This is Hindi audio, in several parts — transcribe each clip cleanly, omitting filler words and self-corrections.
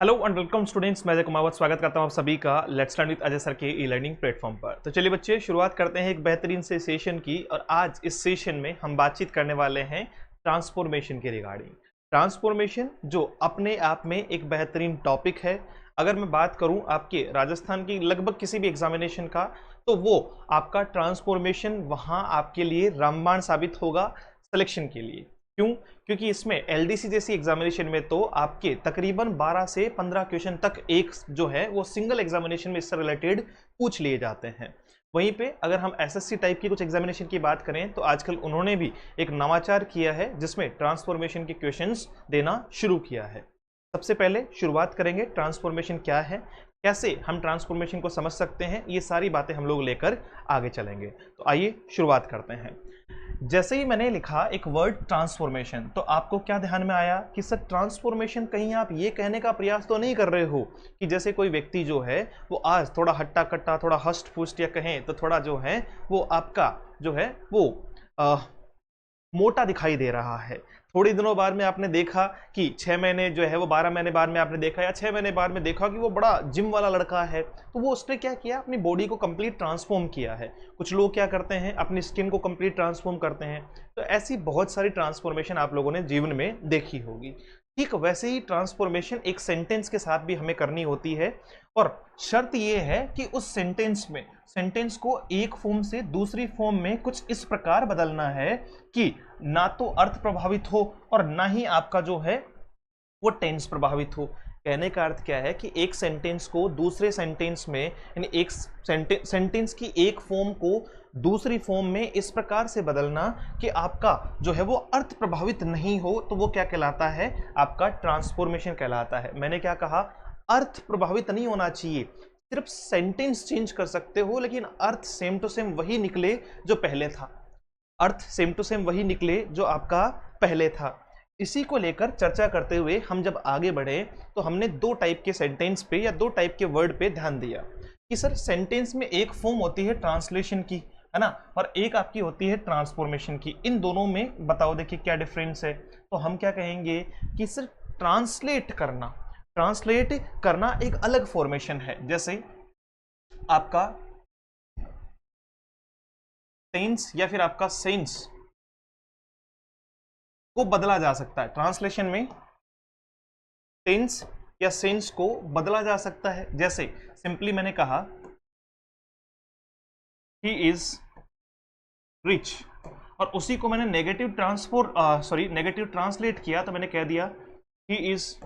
हेलो एंड वेलकम स्टूडेंट्स, मैं अजय कुमार स्वागत करता हूं आप सभी का let's learn with Ajay sir के ई लर्निंग प्लेटफॉर्म पर। तो चलिए बच्चे, शुरुआत करते हैं एक बेहतरीन से सेशन की। और आज इस सेशन में हम बातचीत करने वाले हैं ट्रांसफॉर्मेशन के रिगार्डिंग। ट्रांसफॉर्मेशन जो अपने आप में एक बेहतरीन टॉपिक है। अगर मैं बात करूं आपके राजस्थान की लगभग किसी भी एग्जामिनेशन का, तो वो आपका ट्रांसफॉर्मेशन वहां आपके लिए रामबाण साबित होगा सिलेक्शन के लिए। क्यों? क्योंकि इसमें एलडीसी जैसी एग्जामिनेशन में तो आपके तकरीबन 12 से 15 क्वेश्चन तक एक जो है वो सिंगल एग्जामिनेशन में इससे रिलेटेड पूछ लिए जाते हैं। वहीं पे अगर हम एसएससी टाइप की कुछ एग्जामिनेशन की बात करें तो आजकल उन्होंने भी एक नवाचार किया है जिसमें ट्रांसफॉर्मेशन के क्वेश्चंस देना शुरू किया है। सबसे पहले शुरुआत करेंगे ट्रांसफॉर्मेशन क्या है, कैसे हम ट्रांसफॉर्मेशन को समझ सकते हैं, ये सारी बातें हम लोग लेकर आगे चलेंगे। तो आइए शुरुआत करते हैं। जैसे ही मैंने लिखा एक वर्ड ट्रांसफॉर्मेशन, तो आपको क्या ध्यान में आया कि सर ट्रांसफॉर्मेशन कहीं आप ये कहने का प्रयास तो नहीं कर रहे हो कि जैसे कोई व्यक्ति जो है वो आज थोड़ा हट्टा कट्टा, थोड़ा हष्ट पुष्ट, या कहें तो थोड़ा जो है वो आपका जो है वो मोटा दिखाई दे रहा है। थोड़ी दिनों बाद में आपने देखा कि 6 महीने जो है वो 12 महीने बाद में आपने देखा, या 6 महीने बाद में देखा कि वो बड़ा जिम वाला लड़का है, तो वो उसने क्या किया, अपनी बॉडी को कंप्लीट ट्रांसफॉर्म किया है। कुछ लोग क्या करते हैं, अपनी स्किन को कंप्लीट ट्रांसफॉर्म करते हैं। तो ऐसी बहुत सारी ट्रांसफॉर्मेशन आप लोगों ने जीवन में देखी होगी। ठीक वैसे ही ट्रांसफॉर्मेशन एक सेंटेंस के साथ भी हमें करनी होती है, और शर्त यह है कि उस सेंटेंस को एक फॉर्म से दूसरी फॉर्म में कुछ इस प्रकार बदलना है कि ना तो अर्थ प्रभावित हो और ना ही आपका जो है वो टेंस प्रभावित हो। कहने का अर्थ क्या है कि एक सेंटेंस को दूसरे सेंटेंस में, यानी एक सेंटेंस की एक फॉर्म को दूसरी फॉर्म में इस प्रकार से बदलना कि आपका जो है वो अर्थ प्रभावित नहीं हो, तो वो क्या कहलाता है, आपका ट्रांसफॉर्मेशन कहलाता है। मैंने क्या कहा, अर्थ प्रभावित नहीं होना चाहिए, सिर्फ सेंटेंस चेंज कर सकते हो लेकिन अर्थ सेम टू सेम वही निकले जो पहले था। अर्थ सेम टू सेम वही निकले जो आपका पहले था। इसी को लेकर चर्चा करते हुए हम जब आगे बढ़े तो हमने दो टाइप के सेंटेंस पे या दो टाइप के वर्ड पे ध्यान दिया कि सर सेंटेंस में एक फॉर्म होती है ट्रांसलेशन की, है ना, और एक आपकी होती है ट्रांसफॉर्मेशन की। इन दोनों में बताओ देखिए क्या डिफरेंस है। तो हम क्या कहेंगे कि सर ट्रांसलेट करना एक अलग फॉर्मेशन है। जैसे आपका टेंस या फिर आपका सेंस को बदला जा सकता है। ट्रांसलेशन में टेंस या सेंस को बदला जा सकता है। जैसे सिंपली मैंने कहा ही इज रिच, और उसी को मैंने नेगेटिव ट्रांसलेट किया, तो मैंने कह दिया ही इज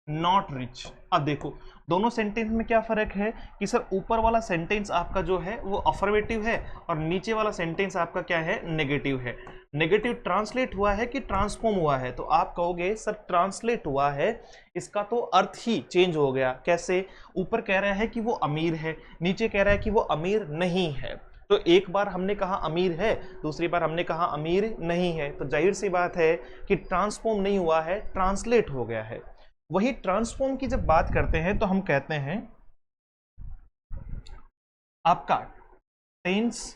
नॉट रिच। अब देखो दोनों सेंटेंस में क्या फर्क है कि सर ऊपर वाला सेंटेंस आपका जो है वो अफर्मेटिव है और नीचे वाला सेंटेंस आपका क्या है, नेगेटिव है। नेगेटिव ट्रांसलेट हुआ है कि ट्रांसफॉर्म हुआ है, तो आप कहोगे सर ट्रांसलेट हुआ है, इसका तो अर्थ ही चेंज हो गया। कैसे? ऊपर कह रहा है कि वो अमीर है, नीचे कह रहा है कि वो अमीर नहीं है। तो एक बार हमने कहा अमीर है, दूसरी बार हमने कहा अमीर नहीं है, तो जाहिर सी बात है कि ट्रांसफॉर्म नहीं हुआ है, ट्रांसलेट हो गया है। वही ट्रांसफॉर्म की जब बात करते हैं तो हम कहते हैं आपका टेंस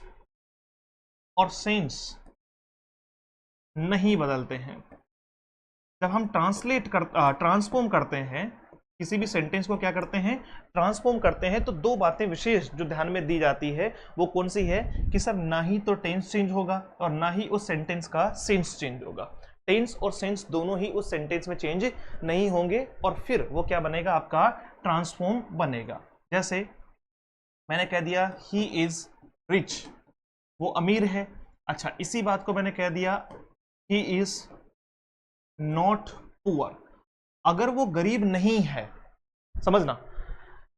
और सेंस नहीं बदलते हैं। जब हम ट्रांसफॉर्म करते हैं किसी भी सेंटेंस को, क्या करते हैं, ट्रांसफॉर्म करते हैं, तो दो बातें विशेष जो ध्यान में दी जाती है वो कौन सी है कि सर ना ही तो टेंस चेंज होगा और ना ही उस सेंटेंस का सेंस चेंज होगा। टेंस और सेंस दोनों ही उस सेंटेंस में चेंज नहीं होंगे और फिर वो क्या बनेगा, आपका ट्रांसफॉर्म बनेगा। जैसे मैंने कह दिया ही इज रिच, वो अमीर है। अच्छा, इसी बात को मैंने कह दिया ही इज नॉट पुअर, अगर वो गरीब नहीं है। समझना,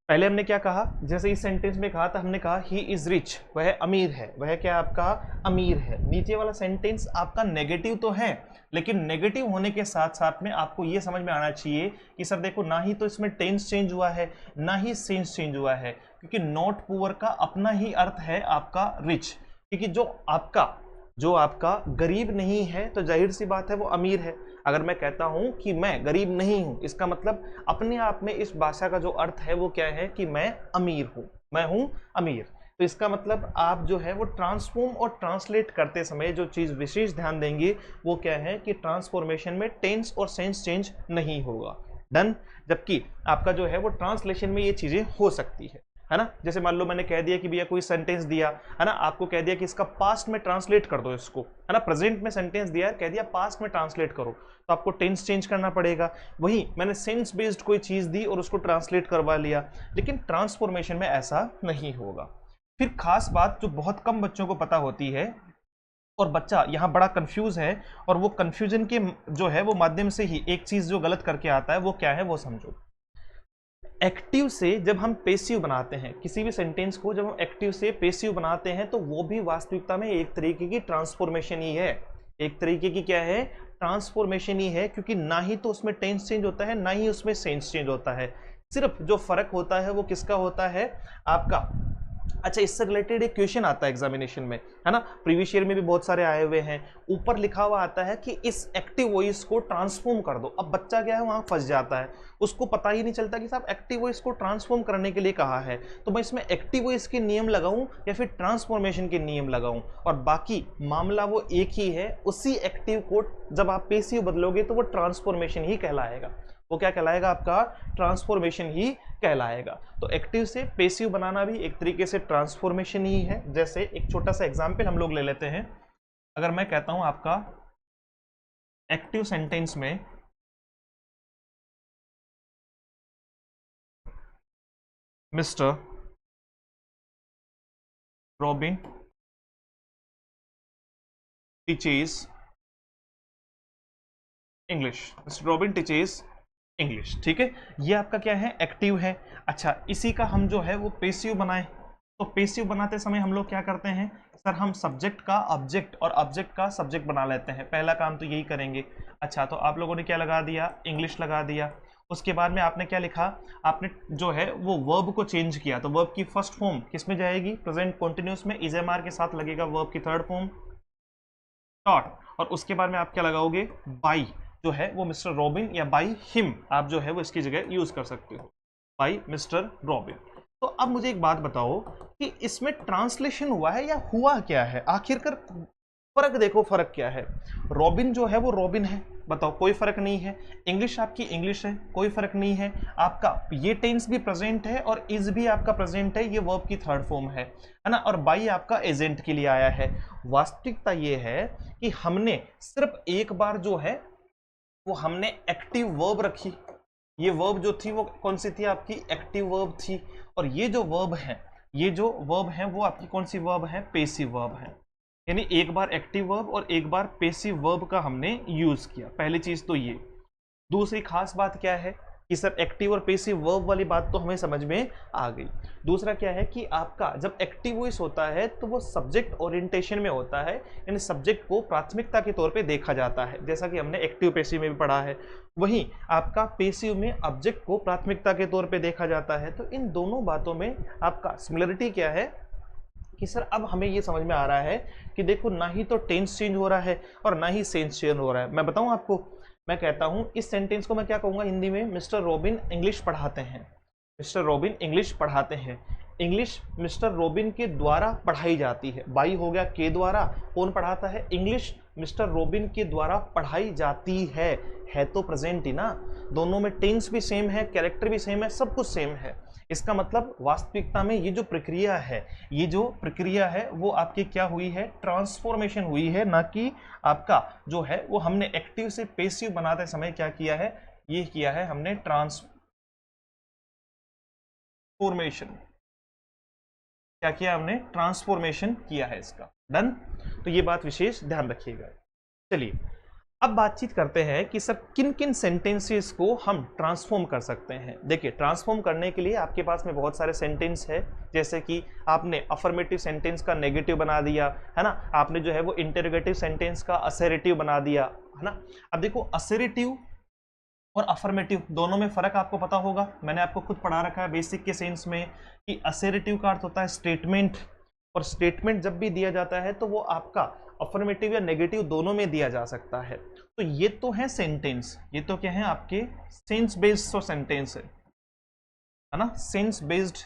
पहले हमने क्या कहा, जैसे इस सेंटेंस में कहा था, हमने कहा ही इज रिच, वह अमीर है, वह क्या आपका अमीर है। नीचे वाला सेंटेंस आपका नेगेटिव तो है, लेकिन नेगेटिव होने के साथ साथ में आपको यह समझ में आना चाहिए कि सर देखो ना ही तो इसमें टेंस चेंज हुआ है ना ही सेंस चेंज हुआ है, क्योंकि नॉट पुअर का अपना ही अर्थ है आपका रिच। क्योंकि जो आपका गरीब नहीं है तो जाहिर सी बात है वो अमीर है। अगर मैं कहता हूं कि मैं गरीब नहीं हूं, इसका मतलब अपने आप में इस भाषा का जो अर्थ है वो क्या है कि मैं अमीर हूं, मैं हूं अमीर। तो इसका मतलब आप जो है वो ट्रांसफॉर्म और ट्रांसलेट करते समय जो चीज़ विशेष ध्यान देंगे वो क्या है कि ट्रांसफॉर्मेशन में टेंस और सेंस चेंज नहीं होगा। डन। जबकि आपका जो है वो ट्रांसलेशन में ये चीजें हो सकती है ना। जैसे मान लो मैंने कह दिया कि भैया कोई सेंटेंस दिया है ना, आपको कह दिया कि इसका पास्ट में ट्रांसलेट कर दो इसको, है ना, प्रेजेंट में सेंटेंस दिया, कह दिया पास्ट में ट्रांसलेट करो, तो आपको टेंस चेंज करना पड़ेगा। वही मैंने सेंस बेस्ड कोई चीज दी और उसको ट्रांसलेट करवा लिया, लेकिन ट्रांसफॉर्मेशन में ऐसा नहीं होगा। फिर खास बात जो बहुत कम बच्चों को पता होती है और बच्चा यहाँ बड़ा कंफ्यूज है, और वो कंफ्यूजन के जो है वो माध्यम से ही एक चीज जो गलत करके आता है वो क्या है वो समझो। एक्टिव से जब हम पेसिव बनाते हैं किसी भी सेंटेंस को, जब हम एक्टिव से पेसिव बनाते हैं तो वो भी वास्तविकता में एक तरीके की ट्रांसफॉर्मेशन ही है। एक तरीके की क्या है, ट्रांसफॉर्मेशन ही है, क्योंकि ना ही तो उसमें टेंस चेंज होता है ना ही उसमें सेंस चेंज होता है। सिर्फ जो फर्क होता है वो किसका होता है, आपका। अच्छा, इससे रिलेटेड एक क्वेश्चन आता है एग्जामिनेशन में, है ना, प्रीवियस ईयर में भी बहुत सारे आए हुए हैं। ऊपर लिखा हुआ आता है कि इस एक्टिव वॉइस को ट्रांसफॉर्म कर दो। अब बच्चा क्या है वहां फंस जाता है, उसको पता ही नहीं चलता कि साहब एक्टिव वॉइस को ट्रांसफॉर्म करने के लिए कहा है, तो मैं इसमें एक्टिव वॉइस के नियम लगाऊं या फिर ट्रांसफॉर्मेशन के नियम लगाऊं। और बाकी मामला वो एक ही है, उसी एक्टिव को जब आप पेसिव बदलोगे तो वो ट्रांसफॉर्मेशन ही कहलाएगा। वो क्या कहलाएगा, आपका ट्रांसफॉर्मेशन ही कहलाएगा। तो एक्टिव से पेसिव बनाना भी एक तरीके से ट्रांसफॉर्मेशन ही है। जैसे एक छोटा सा एग्जांपल हम लोग ले लेते हैं। अगर मैं कहता हूं आपका एक्टिव सेंटेंस में mister robin teaches English, mister robin teaches English, ठीक है, ये आपका क्या है, एक्टिव है। अच्छा, इसी का हम जो है वो पेसिव बनाए, तो पेसिव बनाते समय हम लोग क्या करते हैं सर, हम सब्जेक्ट का ऑब्जेक्ट और ऑब्जेक्ट का सब्जेक्ट बना लेते हैं। पहला काम तो यही करेंगे। अच्छा, तो आप लोगों ने क्या लगा दिया, इंग्लिश लगा दिया। उसके बाद में आपने क्या लिखा, आपने जो है वो वर्ब को चेंज किया, तो वर्ब की फर्स्ट फॉर्म किस में जाएगी, प्रेजेंट कॉन्टिन्यूस में, इज एम आर के साथ लगेगा वर्ब की थर्ड फॉर्म डॉट, और उसके बाद में आप क्या लगाओगे, बाई जो है वो मिस्टर रॉबिन या बाई हिम, आप जो है वो इसकी जगह यूज कर सकते हो, बाई मिस्टर रॉबिन। तो अब मुझे एक बात बताओ कि इसमें ट्रांसलेशन हुआ है या हुआ क्या है, आखिरकार फर्क देखो, फर्क क्या है। रॉबिन जो है वो रॉबिन है, बताओ, कोई फर्क नहीं है। इंग्लिश आपकी इंग्लिश है, कोई फर्क नहीं है। आपका ये टेंस भी प्रेजेंट है और इज भी आपका प्रेजेंट है, ये वर्ब की थर्ड फॉर्म है ना, और बाई आपका एजेंट के लिए आया है। वास्तविकता ये है कि हमने सिर्फ एक बार जो है वो हमने एक्टिव वर्ब रखी, ये वर्ब जो थी वो कौन सी थी, आपकी एक्टिव वर्ब थी, और ये जो वर्ब है, ये जो वर्ब है वो आपकी कौन सी वर्ब है, पेसिव वर्ब है। यानी एक बार एक्टिव वर्ब और एक बार पेसिव वर्ब का हमने यूज किया, पहली चीज तो ये। दूसरी खास बात क्या है कि सर एक्टिव और पेसिव वर्ब वाली बात तो हमें समझ में आ गई। दूसरा क्या है कि आपका जब एक्टिव वॉइस होता है तो वो सब्जेक्ट ओरिएंटेशन में होता है, यानी सब्जेक्ट को प्राथमिकता के तौर पे देखा जाता है, जैसा कि हमने एक्टिव पेसिव में भी पढ़ा है। वहीं आपका पेसिव में ऑब्जेक्ट को प्राथमिकता के तौर पे देखा जाता है। तो इन दोनों बातों में आपका सिमिलरिटी क्या है कि सर अब हमें ये समझ में आ रहा है कि देखो, ना ही तो टेंस चेंज हो रहा है और ना ही सेंस चेंज हो रहा है। मैं बताऊं आपको, मैं कहता हूं इस सेंटेंस को मैं क्या कहूंगा हिंदी में, मिस्टर रॉबिन इंग्लिश पढ़ाते हैं, मिस्टर रॉबिन इंग्लिश पढ़ाते हैं। इंग्लिश मिस्टर रॉबिन के द्वारा पढ़ाई जाती है, बाई हो गया के द्वारा, कौन पढ़ाता है, इंग्लिश मिस्टर रॉबिन के द्वारा पढ़ाई जाती है तो प्रेजेंट ही ना, दोनों में टेंस भी सेम है, कैरेक्टर भी सेम है, सब कुछ सेम है। इसका मतलब वास्तविकता में ये जो प्रक्रिया है, ये जो प्रक्रिया है वो आपकी क्या हुई है, ट्रांसफॉर्मेशन हुई है, ना कि आपका जो है वो हमने एक्टिव से पेसिव बनाते समय क्या किया है, ये किया है हमने ट्रांसफॉर्मेशन, क्या किया हमने, ट्रांसफॉर्मेशन किया है इसका। डन, तो ये बात विशेष ध्यान रखिएगा। चलिए अब बातचीत करते हैं कि सर किन किन सेंटेंसेस को हम ट्रांसफॉर्म कर सकते हैं। देखिए, ट्रांसफॉर्म करने के लिए आपके पास में बहुत सारे सेंटेंस है, जैसे कि आपने अफर्मेटिव सेंटेंस का नेगेटिव बना दिया, है ना, आपने जो है वो इंटरोगेटिव सेंटेंस का असर्टिव बना दिया, है ना। अब देखो, असर्टिव और अफर्मेटिव दोनों में फर्क आपको पता होगा, मैंने आपको खुद पढ़ा रखा है बेसिक के सेंस में कि असर्टिव का अर्थ होता है स्टेटमेंट, और स्टेटमेंट जब भी दिया जाता है तो वो आपका अफर्मेटिव या नेगेटिव दोनों में दिया जा सकता है। तो ये तो है सेंटेंस, ये तो क्या है आपके सेंस बेस्ड तो सेंटेंस है ना, सेंस बेस्ड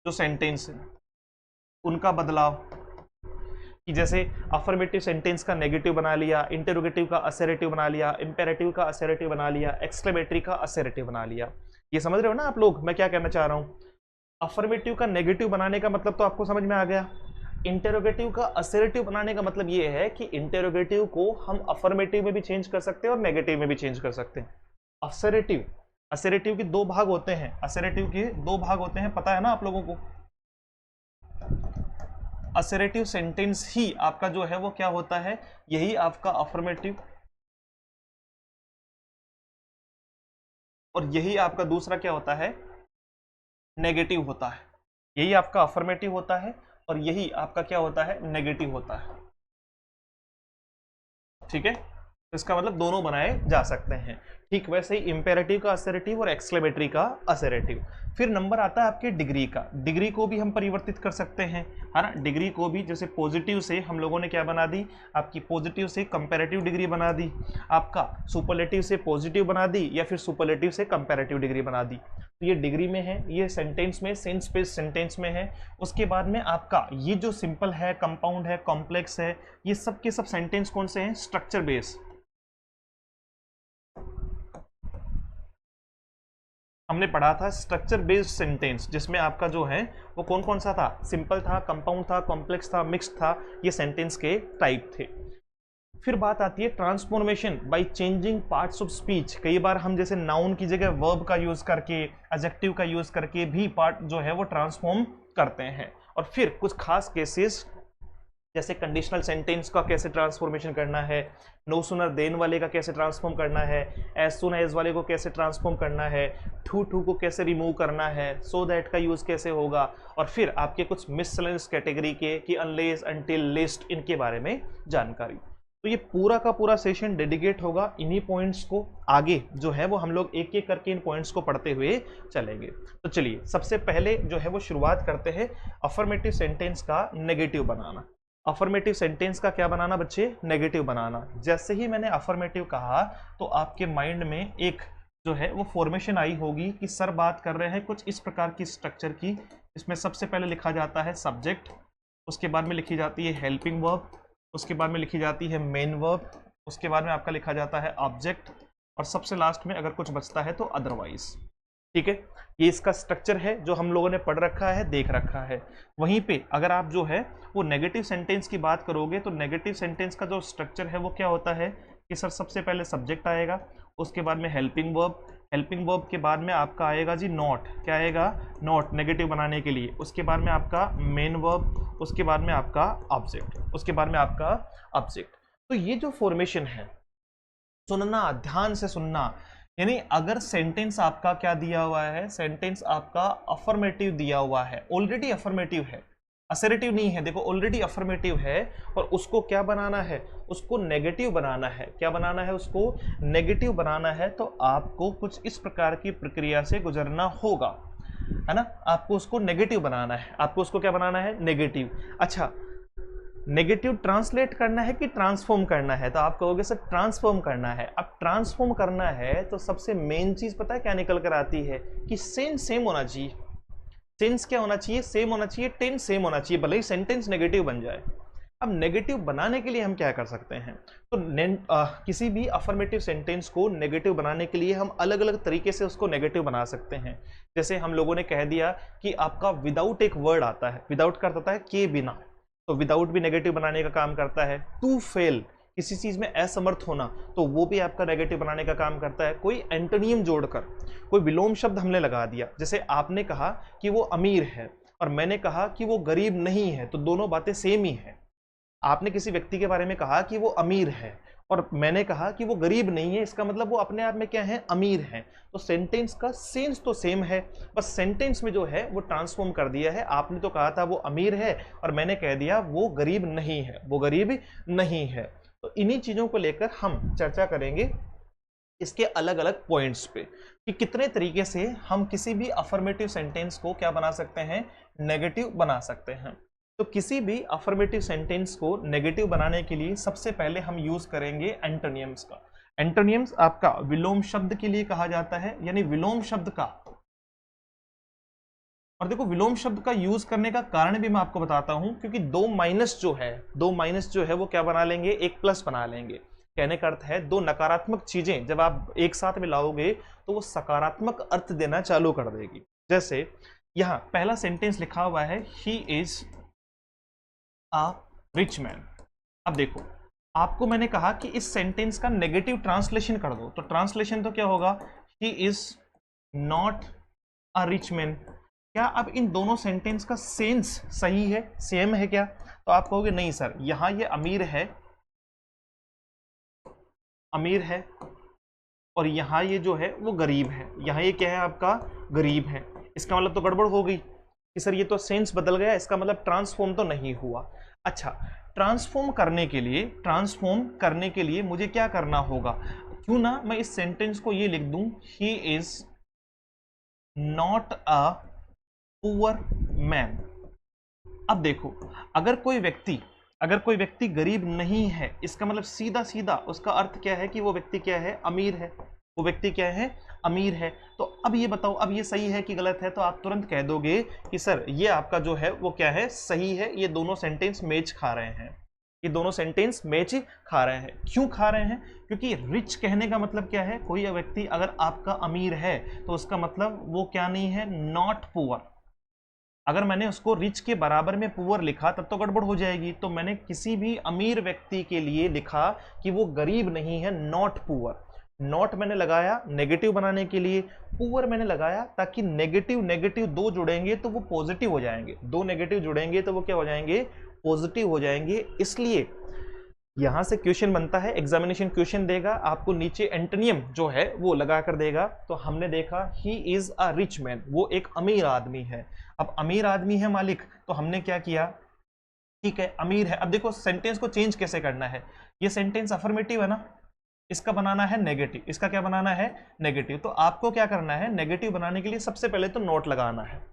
जो सेंटेंस है उनका बदलाव। कि जैसे अफर्मेटिव सेंटेंस का नेगेटिव बना लिया, इंटरोगेटिव का असर्टिव बना लिया, इंपेरेटिव का असर्टिव बना लिया, एक्सक्लेमेटरी का असर्टिव बना लिया। ये समझ रहे हो ना आप लोग मैं क्या कहना चाह रहा हूं? अफर्मेटिव का नेगेटिव बनाने का मतलब तो आपको समझ में आ गया। इंटरोगेटिव का असर्टिव बनाने का मतलब ये है कि इंटरोगेटिव को हम अफर्मेटिव में भी चेंज कर सकते हैं और नेगेटिव में भी चेंज कर सकते हैं। असर्टिव, असर्टिव के दो भाग होते हैं, असर्टिव के दो भाग होते हैं, पता है ना आप लोगों को? असर्टिव सेंटेंस ही आपका जो है वो क्या होता है, यही आपका अफर्मेटिव, और यही आपका दूसरा क्या होता है, नेगेटिव होता है। यही आपका अफर्मेटिव होता है और यही आपका क्या होता है, नेगेटिव होता है। ठीक है, तो इसका मतलब दोनों बनाए जा सकते हैं। ठीक वैसे ही इंपेरेटिव का असर्टिव और एक्सक्लेमेटरी का असर्टिव। फिर नंबर आता है आपके डिग्री का। डिग्री को भी हम परिवर्तित कर सकते हैं, है ना। डिग्री को भी जैसे पॉजिटिव से हम लोगों ने क्या बना दी, आपकी पॉजिटिव से कंपैरेटिव डिग्री बना दी, आपका सुपरलेटिव से पॉजिटिव बना दी, या फिर सुपरलेटिव से कंपैरेटिव डिग्री बना दी। तो ये डिग्री में है, ये सेंटेंस में, सेंस बेस्ड सेंटेंस में है। उसके बाद में आपका ये जो सिंपल है, कंपाउंड है, कॉम्प्लेक्स है, ये सब के सब सेंटेंस कौन से हैं, स्ट्रक्चर बेस्ड। हमने पढ़ा था स्ट्रक्चर बेस्ड सेंटेंस, जिसमें आपका जो है वो कौन कौन सा था, सिंपल था, कंपाउंड था, कॉम्प्लेक्स था, मिक्स्ड था, ये सेंटेंस के टाइप थे। फिर बात आती है transformation by changing parts of speech. कई बार हम जैसे नाउन की जगह वर्ब का यूज करके, एडजेक्टिव का यूज करके भी पार्ट जो है वो ट्रांसफॉर्म करते हैं। और फिर कुछ खास केसेस जैसे कंडीशनल सेंटेंस का कैसे ट्रांसफॉर्मेशन करना है, नो सुनर देन वाले का कैसे ट्रांसफॉर्म करना है, एज सुन एज वाले को कैसे ट्रांसफॉर्म करना है, टू टू को कैसे रिमूव करना है, सो दैट का यूज कैसे होगा, और फिर आपके कुछ मिसलेनियस कैटेगरी के कि अनलेस, अनटिल, लिस्ट, इनके बारे में जानकारी। तो ये पूरा का पूरा सेशन डेडिकेट होगा इन्हीं पॉइंट्स को। आगे जो है वो हम लोग एक एक करके इन पॉइंट्स को पढ़ते हुए चलेंगे। तो चलिए सबसे पहले जो है वो शुरुआत करते हैं अफर्मेटिव सेंटेंस का नेगेटिव बनाना। अफर्मेटिव सेंटेंस का क्या बनाना बच्चे, नेगेटिव बनाना। जैसे ही मैंने अफर्मेटिव कहा तो आपके माइंड में एक जो है वो फॉर्मेशन आई होगी कि सर बात कर रहे हैं कुछ इस प्रकार की स्ट्रक्चर की। इसमें सबसे पहले लिखा जाता है सब्जेक्ट, उसके बाद में लिखी जाती है हेल्पिंग वर्ब, उसके बाद में लिखी जाती है मेन वर्ब, उसके बाद में आपका लिखा जाता है ऑब्जेक्ट, और सबसे लास्ट में अगर कुछ बचता है तो अदरवाइज। ठीक है, ये इसका स्ट्रक्चर है जो हम लोगों ने पढ़ रखा है, देख रखा है। वहीं पे अगर आप जो है वो नेगेटिव सेंटेंस की बात करोगे तो नेगेटिव सेंटेंस का जो स्ट्रक्चर है वो क्या होता है कि सर सबसे पहले सब्जेक्ट आएगा, उसके बाद में हेल्पिंग वर्ब, हेल्पिंग वर्ब के बाद में आपका आएगा जी नॉट, क्या आएगा, नॉट, नेगेटिव बनाने के लिए। उसके बाद में आपका मेन वर्ब, उसके बाद में आपका ऑब्जेक्ट, उसके बाद में आपका ऑब्जेक्ट। तो ये जो फॉर्मेशन है, सुनना, ध्यान से सुनना, यानी अगर सेंटेंस आपका क्या दिया हुआ है, सेंटेंस आपका अफर्मेटिव दिया हुआ है, ऑलरेडी अफर्मेटिव है, असर्टिव नहीं है, देखो ऑलरेडी अफर्मेटिव है, और उसको क्या बनाना है, उसको नेगेटिव बनाना है। क्या बनाना है, उसको नेगेटिव बनाना है। तो आपको कुछ इस प्रकार की प्रक्रिया से गुजरना होगा, है ना। आपको उसको नेगेटिव बनाना है, आपको उसको क्या बनाना है, नेगेटिव। अच्छा, नेगेटिव ट्रांसलेट करना है कि ट्रांसफॉर्म करना है, तो आप कहोगे सर ट्रांसफॉर्म करना है। अब ट्रांसफॉर्म करना है तो सबसे मेन चीज पता है क्या निकल कर आती है कि सेंस सेम होना चाहिए। सेंस क्या होना चाहिए, सेम होना चाहिए, टेंस सेम होना चाहिए, भले ही सेंटेंस नेगेटिव बन जाए। अब नेगेटिव बनाने के लिए हम क्या कर सकते हैं, तो किसी भी अफर्मेटिव सेंटेंस को नेगेटिव बनाने के लिए हम अलग अलग तरीके से उसको नेगेटिव बना सकते हैं। जैसे हम लोगों ने कह दिया कि आपका विदाउट एक वर्ड आता है, विदाउट का होता है के बिना, तो विदाउट भी नेगेटिव बनाने का काम करता है। टू फेल, किसी चीज में असमर्थ होना, तो वो भी आपका नेगेटिव बनाने का काम करता है। कोई एंटोनियम जोड़कर, कोई विलोम शब्द हमने लगा दिया, जैसे आपने कहा कि वो अमीर है और मैंने कहा कि वो गरीब नहीं है, तो दोनों बातें सेम ही है। आपने किसी व्यक्ति के बारे में कहा कि वो अमीर है और मैंने कहा कि वो गरीब नहीं है, इसका मतलब वो अपने आप में क्या है, अमीर है। तो सेंटेंस का सेंस तो सेम है, बस सेंटेंस में जो है वो ट्रांसफॉर्म कर दिया है। आपने तो कहा था वो अमीर है और मैंने कह दिया वो गरीब नहीं है, वो गरीब नहीं है। तो इन्हीं चीजों को लेकर हम चर्चा करेंगे इसके अलग अलग पॉइंट्स पे कि कितने तरीके से हम किसी भी अफर्मेटिव सेंटेंस को क्या बना सकते हैं, नेगेटिव बना सकते हैं। तो किसी भी अफर्मेटिव सेंटेंस को नेगेटिव बनाने के लिए सबसे पहले हम यूज करेंगे एंटोनियम्स का। एंटोनियम्स आपका विलोम शब्द के लिए कहा जाता है, यानी विलोम शब्द का और देखो विलोम शब्द का यूज करने का कारण भी मैं आपको बताता हूं, क्योंकि दो माइनस जो है वो क्या बना लेंगे, एक प्लस बना लेंगे। कहने का अर्थ है दो नकारात्मक चीजें जब आप एक साथ मिलाओगे तो वो सकारात्मक अर्थ देना चालू कर देगी। जैसे यहां पहला सेंटेंस लिखा हुआ है he is a rich man. अब देखो आपको मैंने कहा कि इस सेंटेंस का नेगेटिव ट्रांसलेशन कर दो, तो ट्रांसलेशन तो क्या होगा, he is not a rich man. क्या अब इन दोनों सेंटेंस का सेंस सही है, सेम है क्या? तो आप कहोगे नहीं सर, यहां ये अमीर है और यहां ये जो है वो गरीब है, यहां ये क्या है आपका, गरीब है। इसका मतलब तो गड़बड़ हो गई कि सर ये तो सेंस बदल गया, इसका मतलब ट्रांसफॉर्म तो नहीं हुआ। अच्छा, ट्रांसफॉर्म करने के लिए मुझे क्या करना होगा? क्यों ना मैं इस सेंटेंस को ये लिख दूं, he is not a poor man. अब देखो अगर कोई व्यक्ति गरीब नहीं है, इसका मतलब सीधा सीधा उसका अर्थ क्या है कि वो व्यक्ति क्या है, अमीर है। वो व्यक्ति क्या है, अमीर है। तो अब ये बताओ, अब ये सही है कि गलत है? तो आप तुरंत कह दोगे कि सर ये आपका जो है वो क्या है, सही है। ये दोनों सेंटेंस मैच खा रहे हैं, ये दोनों सेंटेंस मैच खा रहे हैं। क्यों खा रहे हैं? क्योंकि रिच कहने का मतलब क्या है, कोई व्यक्ति अगर आपका अमीर है तो उसका मतलब वो क्या नहीं है, नॉट पुअर। अगर मैंने उसको रिच के बराबर में पुअर लिखा तब तो गड़बड़ हो जाएगी। तो मैंने किसी भी अमीर व्यक्ति के लिए लिखा कि वो गरीब नहीं है, नॉट पुअर। नॉट मैंने लगाया नेगेटिव बनाने के लिए, पुअर मैंने लगाया ताकि नेगेटिव नेगेटिव दो जुड़ेंगे तो वो पॉजिटिव हो जाएंगे, दो नेगेटिव जुड़ेंगे तो वो क्या हो जाएंगे, पॉजिटिव हो जाएंगे। इसलिए यहां से क्वेश्चन बनता है, एग्जामिनेशन क्वेश्चन देगा आपको, नीचे एंटोनियम जो है वो लगा कर देगा। तो हमने देखा he is a rich man, वो एक अमीर आदमी है। अब अमीर आदमी है मालिक, तो हमने क्या किया, ठीक है अमीर है। अब देखो सेंटेंस को चेंज कैसे करना है, ये सेंटेंस अफर्मेटिव है ना, इसका बनाना है नेगेटिव, इसका क्या बनाना है, नेगेटिव। तो आपको क्या करना है, नेगेटिव बनाने के लिए सबसे पहले तो नोट लगाना है।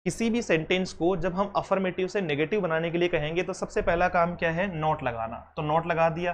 किसी भी सेंटेंस को जब हम अफर्मेटिव से नेगेटिव बनाने के लिए कहेंगे तो सबसे पहला काम क्या है, नॉट लगाना। तो नॉट लगा दिया,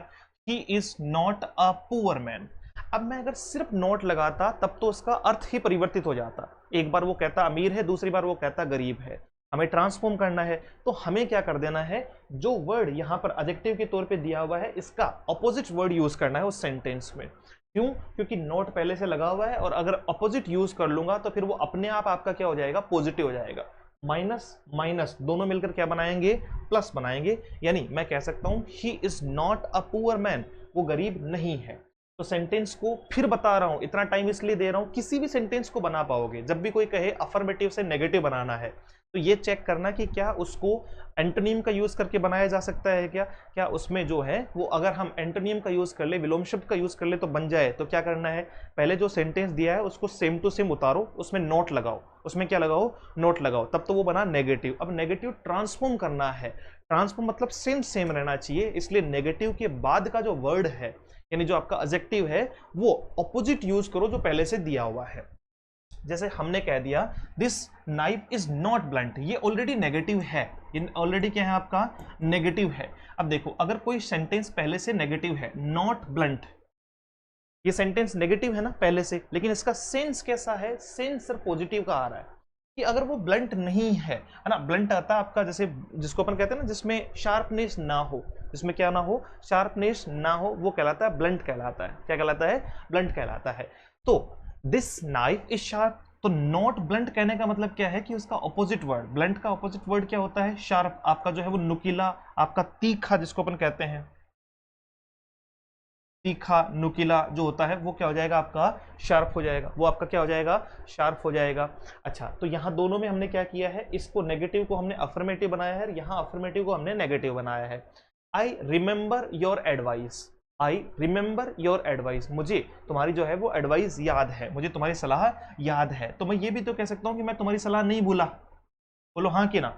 he is not a poor man. अब मैं अगर सिर्फ नॉट लगाता तब तो उसका अर्थ ही परिवर्तित हो जाता, एक बार वो कहता अमीर है, दूसरी बार वो कहता गरीब है। हमें ट्रांसफॉर्म करना है, तो हमें क्या कर देना है, जो वर्ड यहां पर एडजेक्टिव के तौर पे दिया हुआ है इसका अपोजिट वर्ड यूज करना है उस सेंटेंस में। क्यों? क्योंकि नॉट पहले से लगा हुआ है और अगर अपोजिट यूज कर लूंगा तो फिर वो अपने आप आपका क्या हो जाएगा, पॉजिटिव हो जाएगा। माइनस माइनस दोनों मिलकर क्या बनाएंगे, प्लस बनाएंगे। यानी मैं कह सकता हूं he is not a poor man, वो गरीब नहीं है। तो सेंटेंस को फिर बता रहा हूं, इतना टाइम इसलिए दे रहा हूं, किसी भी सेंटेंस को बना पाओगे जब भी कोई कहे अफर्मेटिव से नेगेटिव बनाना है तो ये चेक करना कि क्या उसको एंटोनिम का यूज करके बनाया जा सकता है क्या, क्या उसमें जो है वो अगर हम एंटोनिम का यूज कर ले, विलोम शब्द का यूज कर ले तो बन जाए। तो क्या करना है, पहले जो सेंटेंस दिया है उसको सेम टू सेम उतारो, उसमें नोट लगाओ, उसमें क्या लगाओ, नोट लगाओ, तब तो वो बना नेगेटिव। अब नेगेटिव ट्रांसफॉर्म करना है, ट्रांसफॉर्म मतलब सेम सेम रहना चाहिए, इसलिए नेगेटिव के बाद का जो वर्ड है यानी जो आपका एडजेक्टिव है वो ऑपोजिट यूज करो जो पहले से दिया हुआ है। जैसे हमने कह दिया this knife is not blunt, ये ऑलरेडी नेगेटिव है, ये ऑलरेडी क्या है आपका, नेगेटिव है। अब देखो अगर कोई सेंटेंस पहले से नेगेटिव है, नॉट ब्लंट, ये सेंटेंस नेगेटिव है ना पहले से, लेकिन इसका सेंस कैसा है, सेंस सिर्फ पॉजिटिव का आ रहा है। कि अगर वो ब्लंट नहीं है ना, ब्लंट आता है आपका जैसे जिसको अपन कहते हैं ना जिसमें शार्पनेस ना हो, जिसमें क्या ना हो, शार्पनेस ना हो, वो कहलाता है ब्लंट कहलाता है। क्या कहलाता है, ब्लंट कहलाता है। तो दिस नाइफ इज शार्प, तो नॉट ब्लंट कहने का मतलब क्या है कि उसका ऑपोजिट वर्ड, ब्लंट का ऑपोजिट वर्ड क्या होता है, शार्प। आपका जो है वो नुकीला, आपका तीखा जिसको अपन कहते हैं, तीखा नुकीला जो होता है वो क्या हो जाएगा आपका, शार्प हो जाएगा, वो आपका क्या हो जाएगा, शार्प हो जाएगा। अच्छा, तो यहां दोनों में हमने क्या किया है, इसको नेगेटिव को हमने अफर्मेटिव बनाया है, यहां अफर्मेटिव को हमने नेगेटिव बनाया है। I remember your advice, I remember your advice, मुझे तुम्हारी जो है वो एडवाइस याद है, मुझे तुम्हारी सलाह याद है। तो मैं ये भी तो कह सकता हूं कि मैं तुम्हारी सलाह नहीं भूला, बोलो हाँ कि ना।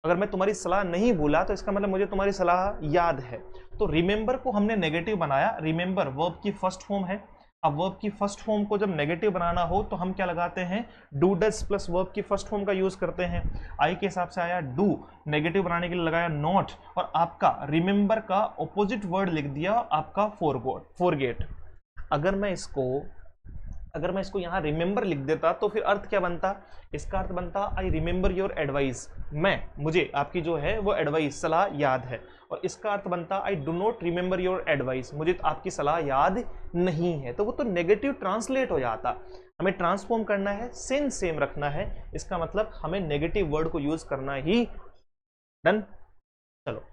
अगर मैं तुम्हारी सलाह नहीं भूला तो इसका मतलब मुझे तुम्हारी सलाह याद है। तो रिमेंबर को हमने नेगेटिव बनाया, रिमेंबर वर्ब की फर्स्ट फॉर्म है। अब वर्ब की फर्स्ट फॉर्म को जब नेगेटिव बनाना हो तो हम क्या लगाते हैं, डू डज प्लस वर्ब की फर्स्ट फॉर्म का यूज करते हैं। आई के हिसाब से आया डू, नेगेटिव बनाने के लिए लगाया नॉट, और आपका रिमेंबर का ऑपोजिट वर्ड लिख दिया आपका फॉरगेट। अगर मैं इसको यहाँ रिमेंबर लिख देता तो फिर अर्थ क्या बनता, इसका अर्थ बनता आई रिमेंबर योर एडवाइस, मुझे आपकी जो है वो एडवाइस सलाह याद है। और इसका अर्थ बनता I do not remember your advice, मुझे तो आपकी सलाह याद नहीं है। तो वो तो नेगेटिव ट्रांसलेट हो जाता। हमें ट्रांसफॉर्म करना है, सेंस सेम रखना है, इसका मतलब हमें नेगेटिव वर्ड को यूज करना ही। डन। चलो,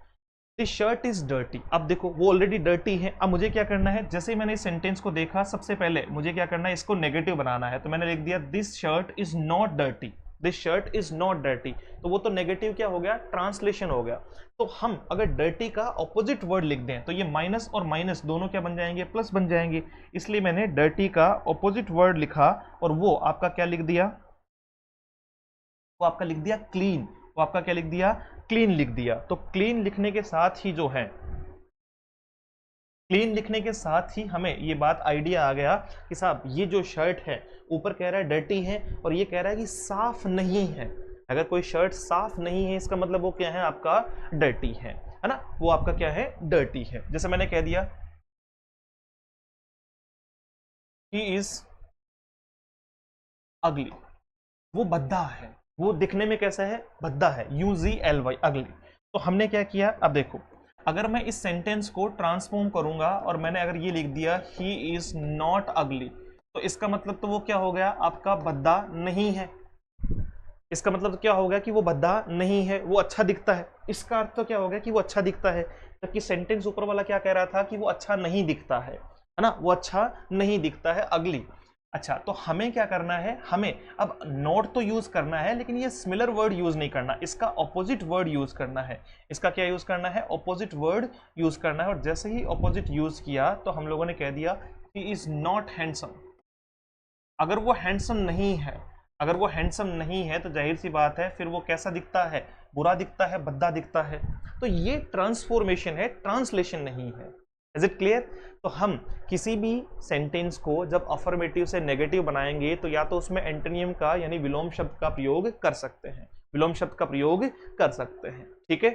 दिस शर्ट इज डर्टी। अब देखो वो ऑलरेडी डर्टी है। अब मुझे क्या करना है, जैसे ही मैंने इस सेंटेंस को देखा सबसे पहले मुझे क्या करना है, इसको नेगेटिव बनाना है। तो मैंने लिख दिया this shirt is not dirty, this shirt is not dirty. तो वो तो नेगेटिव क्या हो गया, ट्रांसलेशन हो गया। तो हम अगर डर्टी का ऑपोजिट वर्ड लिख दें तो ये माइनस और माइनस दोनों क्या बन जाएंगे, प्लस बन जाएंगे। इसलिए मैंने डर्टी का ऑपोजिट वर्ड लिखा और वो आपका क्या लिख दिया, वो आपका लिख दिया क्लीन। वो आपका क्या लिख दिया, क्लीन लिख दिया। तो क्लीन लिखने के साथ ही जो है, क्लीन लिखने के साथ ही हमें ये बात आइडिया आ गया कि साहब ये जो शर्ट है ऊपर कह रहा है डर्टी है और ये कह रहा है कि साफ नहीं है। अगर कोई शर्ट साफ नहीं है इसका मतलब वो क्या है, आपका डर्टी है ना, वो आपका क्या है, डर्टी है। जैसे मैंने कह दिया ही इज अगली, वो भद्दा है, वो दिखने में कैसा है, भद्दा है, UZLY अगली। तो हमने क्या किया, अब देखो अगर मैं इस सेंटेंस को ट्रांसफॉर्म करूंगा और मैंने अगर ये लिख दिया ही इज नॉट अगली, तो इसका मतलब तो वो क्या हो गया, आपका भद्दा नहीं है। इसका मतलब तो क्या हो गया कि वो भद्दा नहीं है, वो अच्छा दिखता है। इसका अर्थ तो क्या हो गया कि वो अच्छा दिखता है, जबकि सेंटेंस ऊपर वाला क्या कह रहा था कि वो अच्छा नहीं दिखता है ना, वो अच्छा नहीं दिखता है, अगली। अच्छा, तो हमें क्या करना है, हमें अब नॉट तो यूज करना है लेकिन ये सिमिलर वर्ड यूज नहीं करना, इसका ऑपोजिट वर्ड यूज करना है। इसका क्या यूज करना है, ऑपोजिट वर्ड यूज करना है। और जैसे ही ऑपोजिट यूज किया तो हम लोगों ने कह दिया ही इज नॉट हैंडसम। अगर वो हैंडसम नहीं है, अगर वो हैंडसम नहीं है तो जाहिर सी बात है फिर वो कैसा दिखता है, बुरा दिखता है, भद्दा दिखता है। तो ये ट्रांसफॉर्मेशन है, ट्रांसलेशन नहीं है। Is it clear? तो हम किसी भी सेंटेंस को जब अफर्मेटिव से नेगेटिव बनाएंगे तो या तो उसमें एंटोनियम का यानी विलोम शब्द का प्रयोग कर सकते हैं, विलोम शब्द का प्रयोग कर सकते हैं। ठीक है,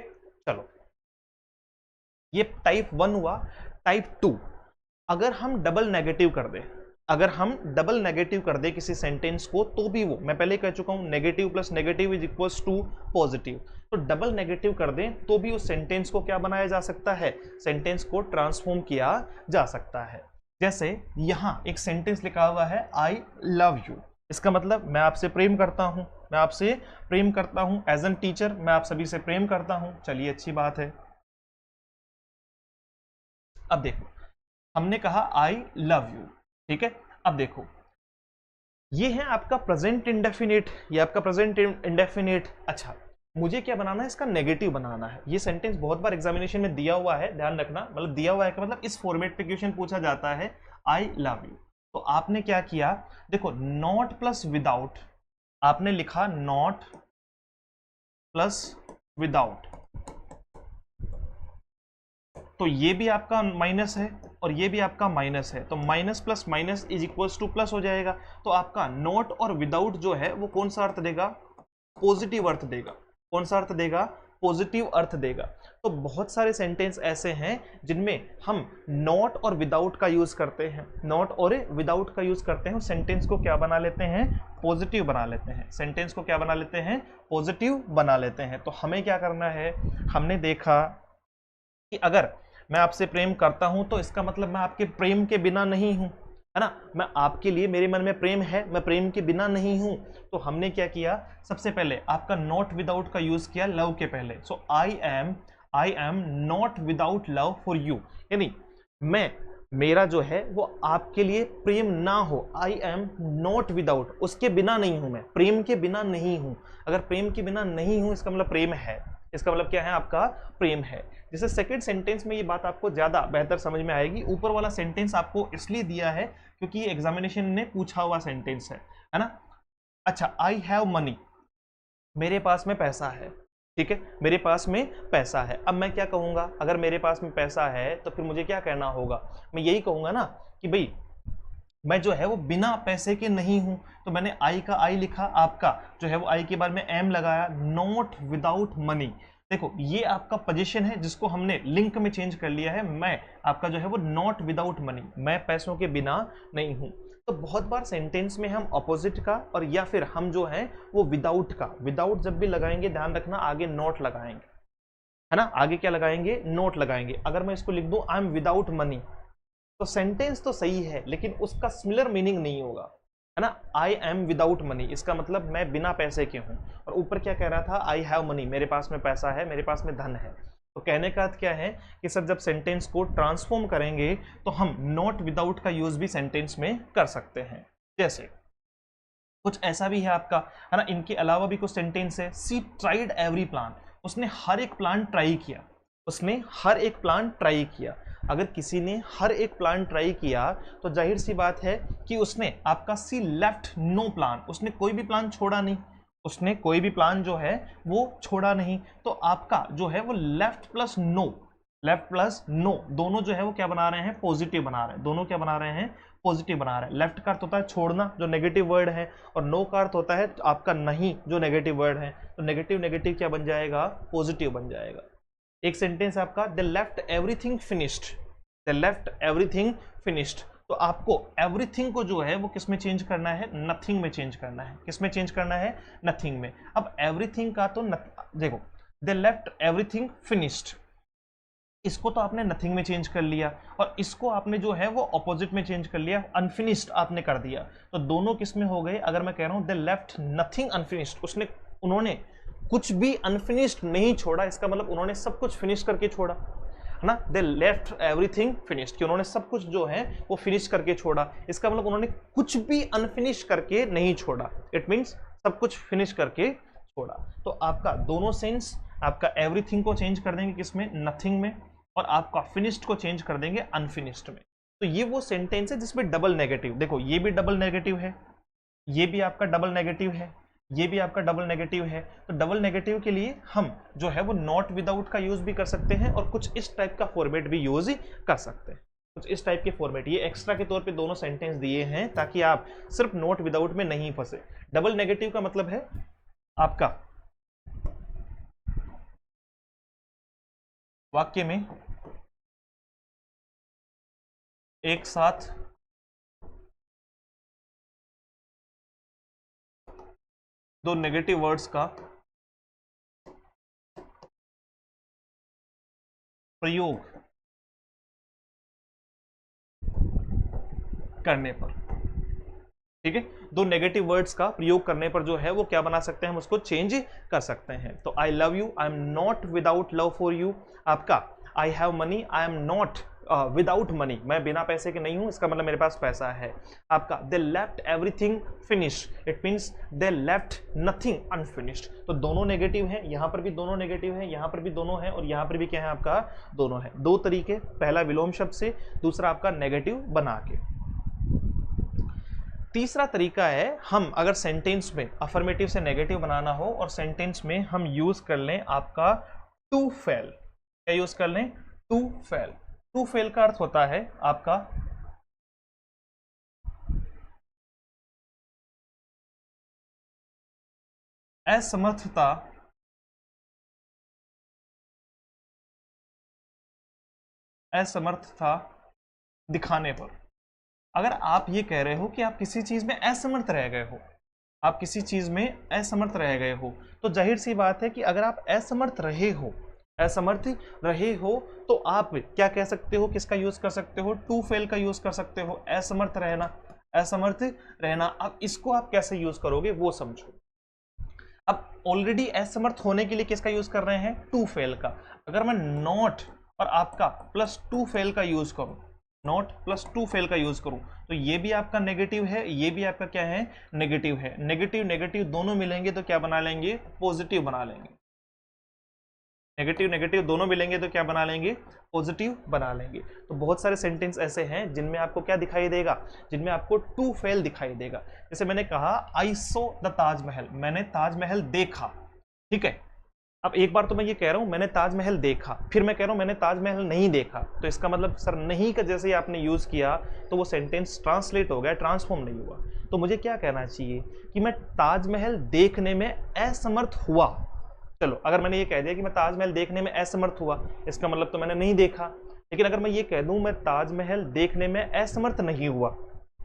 चलो ये टाइप 1 हुआ। टाइप 2, अगर हम डबल नेगेटिव कर दें, अगर हम डबल नेगेटिव कर दे किसी सेंटेंस को तो भी वो, मैं पहले कह चुका हूं negative plus negative is equals to positive, तो डबल नेगेटिव कर दें तो भी उस सेंटेंस को क्या बनाया जा सकता है, सेंटेंस को ट्रांसफॉर्म किया जा सकता है। जैसे यहां एक सेंटेंस लिखा हुआ है आई लव यू, इसका मतलब मैं आपसे प्रेम करता हूं, मैं आपसे प्रेम करता हूं। एज एन टीचर मैं आप सभी से प्रेम करता हूं, चलिए अच्छी बात है। अब देखो हमने कहा आई लव यू, ठीक है। अब देखो ये है आपका प्रेजेंट इंडेफिनिट, ये आपका प्रेजेंट इंडेफिनिट। अच्छा, मुझे क्या बनाना है, इसका नेगेटिव बनाना है। ये सेंटेंस बहुत बार एग्जामिनेशन में दिया हुआ है, ध्यान रखना, मतलब दिया हुआ है का मतलब इस फॉर्मेट पे क्वेश्चन पूछा जाता है आई लव यू। तो आपने क्या किया, देखो नॉट प्लस विदाउट, आपने लिखा नॉट प्लस विदाउट, तो ये भी आपका माइनस है और ये भी आपका माइनस है, तो minus plus minus is equals two plus हो जाएगा। तो आपका नॉट और विदाउट जो है वो कौन सा अर्थ देगा, पॉजिटिव अर्थ देगा। कौन सा अर्थ देगा, पॉजिटिव अर्थ देगा। तो बहुत सारे सेंटेंस ऐसे हैं जिनमें हम नॉट और विदाउट का यूज करते हैं, नॉट और विदाउट का यूज करते हैं, सेंटेंस को क्या बना लेते हैं, पॉजिटिव बना लेते हैं, सेंटेंस को क्या बना लेते हैं, पॉजिटिव बना लेते हैं। तो हमें क्या करना है, हमने देखा कि अगर मैं आपसे प्रेम करता हूं तो इसका मतलब मैं आपके प्रेम के बिना नहीं हूं, है ना, मैं आपके लिए, मेरे मन में प्रेम है, मैं प्रेम के बिना नहीं हूं। तो हमने क्या किया, सबसे पहले आपका नॉट विदाउट का यूज किया लव के पहले। So I am not without love for you, यानी मैं, मेरा जो है वो आपके लिए प्रेम ना हो, आई एम नॉट विदाउट, उसके बिना नहीं हूं, मैं प्रेम के बिना नहीं हूं। अगर प्रेम के बिना नहीं हूं इसका मतलब प्रेम है, इसका मतलब क्या है, आपका प्रेम है। जैसे सेकंड सेंटेंस में ये बात आपको ज्यादा बेहतर समझ में आएगी। ऊपर वाला सेंटेंस आपको इसलिए दिया है क्योंकि ये एग्जामिनेशन ने पूछा हुआ सेंटेंस है ना। अच्छा, आई हैव मनी, मेरे पास में पैसा है, ठीक है, मेरे पास में पैसा है। अब मैं क्या कहूंगा, अगर मेरे पास में पैसा है तो फिर मुझे क्या कहना होगा, मैं यही कहूंगा ना कि भाई मैं जो है वो बिना पैसे के नहीं हूं। तो मैंने आई का आई लिखा, आपका जो है वो आई के बाद में एम लगाया, नॉट विदाउट मनी। देखो ये आपका पोजीशन है जिसको हमने लिंक में चेंज कर लिया है। मैं आपका जो है वो नॉट विदाउट मनी, मैं पैसों के बिना नहीं हूं। तो बहुत बार सेंटेंस में हम अपोजिट का और या फिर हम जो है वो विदाउट का, विदाउट जब भी लगाएंगे ध्यान रखना आगे नॉट लगाएंगे, है ना, आगे क्या लगाएंगे, नॉट लगाएंगे। अगर मैं इसको लिख दूं आई एम विदाउट मनी, तो सेंटेंस तो सही है लेकिन उसका सिमिलर मीनिंग नहीं होगा, है ना। आई एम विदाउट मनी, इसका मतलब मैं बिना पैसे के हूं, और ऊपर क्या कह रहा था, आई हैव मनी, मेरे पास में पैसा है, मेरे पास में धन है। तो कहने का अर्थ क्या है कि सर जब सेंटेंस को ट्रांसफॉर्म करेंगे तो हम नॉट विदाउट का यूज भी सेंटेंस में कर सकते हैं। जैसे कुछ ऐसा भी है आपका, है ना, इनके अलावा भी कुछ सेंटेंस है। सी ट्राइड एवरी प्लान, उसने हर एक प्लान ट्राई किया, उसने हर एक प्लान ट्राई किया। अगर किसी ने हर एक प्लान ट्राई किया तो जाहिर सी बात है कि उसने आपका सी लेफ्ट नो प्लान, उसने कोई भी प्लान छोड़ा नहीं, उसने कोई भी प्लान जो है वो छोड़ा नहीं। तो आपका जो है वो left plus no, left plus no दोनों जो है वो क्या बना रहे हैं, पॉजिटिव बना रहे हैं, दोनों क्या बना रहे हैं, पॉजिटिव बना रहे हैं। लेफ्ट का अर्थ होता है छोड़ना जो नेगेटिव वर्ड है, और नो का अर्थ होता है आपका नहीं जो नेगेटिव वर्ड है। तो नेगेटिव नेगेटिव क्या बन जाएगा, पॉजिटिव बन जाएगा। एक सेंटेंस आपका they left everything finished, they left everything finished, तो आपको एवरीथिंग को जो है वो किस में चेंज करना है, नथिंग में चेंज करना है। किस में चेंज करना है, नथिंग में। अब एवरीथिंग का तो देखो दे लेफ्ट एवरीथिंग फिनिश्ड, इसको तो आपने नथिंग में चेंज कर लिया, और इसको आपने जो है वो ऑपोजिट में चेंज कर लिया, अनफिनिश्ड आपने कर दिया। तो दोनों किस में हो गए, अगर मैं कह रहा हूं दे लेफ्ट नथिंग अनफिनिश्ड, उन्होंने कुछ भी अनफिनिश्ड नहीं छोड़ा, इसका मतलब उन्होंने सब कुछ फिनिश करके छोड़ा, है ना। दे लेफ्ट एवरीथिंग फिनिश्ड, कि उन्होंने सब कुछ जो है वो फिनिश करके छोड़ा, इसका मतलब उन्होंने कुछ भी अनफिनिश करके नहीं छोड़ा। इट मींस सब कुछ फिनिश करके छोड़ा। तो आपका दोनों सेंस, आपका एवरीथिंग को चेंज कर देंगे किसमें, नथिंग में, और आपका फिनिश्ड को चेंज कर देंगे अनफिनिश्ड में। तो ये वो सेंटेंस है जिसमें डबल नेगेटिव, देखो ये भी डबल नेगेटिव है, ये भी आपका डबल नेगेटिव है, ये भी आपका डबल नेगेटिव है। तो डबल नेगेटिव के लिए हम जो है वो नॉट विदाउट का यूज भी कर सकते हैं, और कुछ इस टाइप का फॉर्मेट भी यूज ही कर सकते हैं, कुछ इस टाइप के फॉर्मेट। ये एक्स्ट्रा के तौर पे दोनों सेंटेंस दिए हैं ताकि आप सिर्फ नॉट विदाउट में नहीं फंसे। डबल नेगेटिव का मतलब है आपका वाक्य में एक साथ दो नेगेटिव वर्ड्स का प्रयोग करने पर, ठीक है, दो नेगेटिव वर्ड्स का प्रयोग करने पर जो है वो क्या बना सकते हैं, हम उसको चेंज कर सकते हैं। तो I love you, I am not without love for you. आपका I have money, I am not without money, मैं बिना पैसे के नहीं हूं, इसका मतलब मेरे पास पैसा है। आपका they left everything finished, it means they left nothing unfinished. तो दोनों नेगेटिव हैं, यहां पर भी दोनों नेगेटिव हैं, यहां पर भी दोनों हैं, और यहां पर भी क्या है आपका, दोनों है। दो तरीके, पहला विलोम शब्द से, दूसरा आपका नेगेटिव बना के। तीसरा तरीका है, हम अगर सेंटेंस में अफर्मेटिव से नेगेटिव बनाना हो और सेंटेंस में हम यूज कर लें आपका टू फेल। क्या यूज कर लें, टू फेल। टू फेल का अर्थ होता है आपका असमर्थता दिखाने पर। अगर आप ये कह रहे हो कि आप किसी चीज में असमर्थ रह गए हो, आप किसी चीज में असमर्थ रह गए हो, तो जाहिर सी बात है कि अगर आप असमर्थ रहे हो, असमर्थ रहे हो, तो आप क्या कह सकते हो, किसका यूज कर सकते हो, टू फेल का यूज कर सकते हो। असमर्थ रहना, असमर्थ रहना। अब इसको आप कैसे यूज करोगे वो समझो। अब ऑलरेडी असमर्थ होने के लिए किसका यूज कर रहे हैं, टू फेल का। अगर मैं नॉट और आपका प्लस टू फेल का यूज करूं, नॉट प्लस टू फेल का यूज करूं, तो ये भी आपका नेगेटिव है, ये भी आपका क्या है, नेगेटिव है। नेगेटिव नेगेटिव दोनों मिलेंगे तो क्या बना लेंगे, पॉजिटिव बना लेंगे। नेगेटिव नेगेटिव दोनों मिलेंगे तो क्या बना लेंगे, पॉजिटिव बना लेंगे। तो बहुत सारे सेंटेंस ऐसे हैं जिनमें आपको क्या दिखाई देगा, जिनमें आपको टू फेल दिखाई देगा। जैसे मैंने कहा आई सो द ताजमहल, मैंने ताजमहल देखा, ठीक है। अब एक बार तो मैं ये कह रहा हूं मैंने ताजमहल देखा, फिर मैं कह रहा हूं मैंने ताजमहल नहीं देखा, तो इसका मतलब सर नहीं का जैसे ही आपने यूज किया तो वो सेंटेंस ट्रांसलेट हो गया, ट्रांसफॉर्म नहीं हुआ। तो मुझे क्या कहना चाहिए कि मैं ताजमहल देखने में असमर्थ हुआ, चलो अगर मैंने ये कह दिया कि मैं ताजमहल देखने में असमर्थ हुआ, इसका मतलब तो मैंने नहीं देखा। लेकिन अगर मैं ये कह दूं मैं ताजमहल देखने में असमर्थ नहीं हुआ,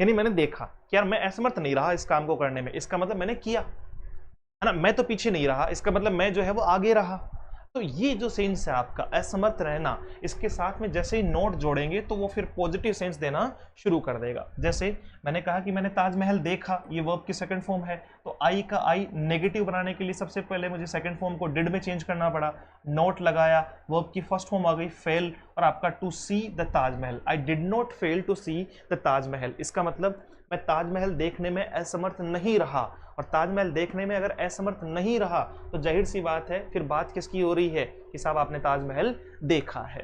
यानी मैंने देखा कि यार मैं असमर्थ नहीं रहा इस काम को करने में, इसका मतलब मैंने किया, है ना, मैं तो पीछे नहीं रहा, इसका मतलब मैं जो है वो आगे रहा। तो ये जो सेंस है आपका असमर्थ रहना, इसके साथ में जैसे ही नोट जोड़ेंगे तो वो फिर पॉजिटिव सेंस देना शुरू कर देगा। जैसे मैंने कहा कि मैंने ताजमहल देखा, ये वर्ब की सेकंड फॉर्म है, तो आई का आई नेगेटिव बनाने के लिए सबसे पहले मुझे सेकंड फॉर्म को डिड में चेंज करना पड़ा, नोट लगाया, वर्ब की फर्स्ट फॉर्म आ गई फेल, और आपका to see the Taj Mahal, I did not fail to see the Taj Mahal, इसका मतलब मैं ताजमहल देखने में असमर्थ नहीं रहा। और ताजमहल देखने में अगर असमर्थ नहीं रहा तो जाहिर सी बात है फिर बात किसकी हो रही है कि साहब आपने ताजमहल देखा है।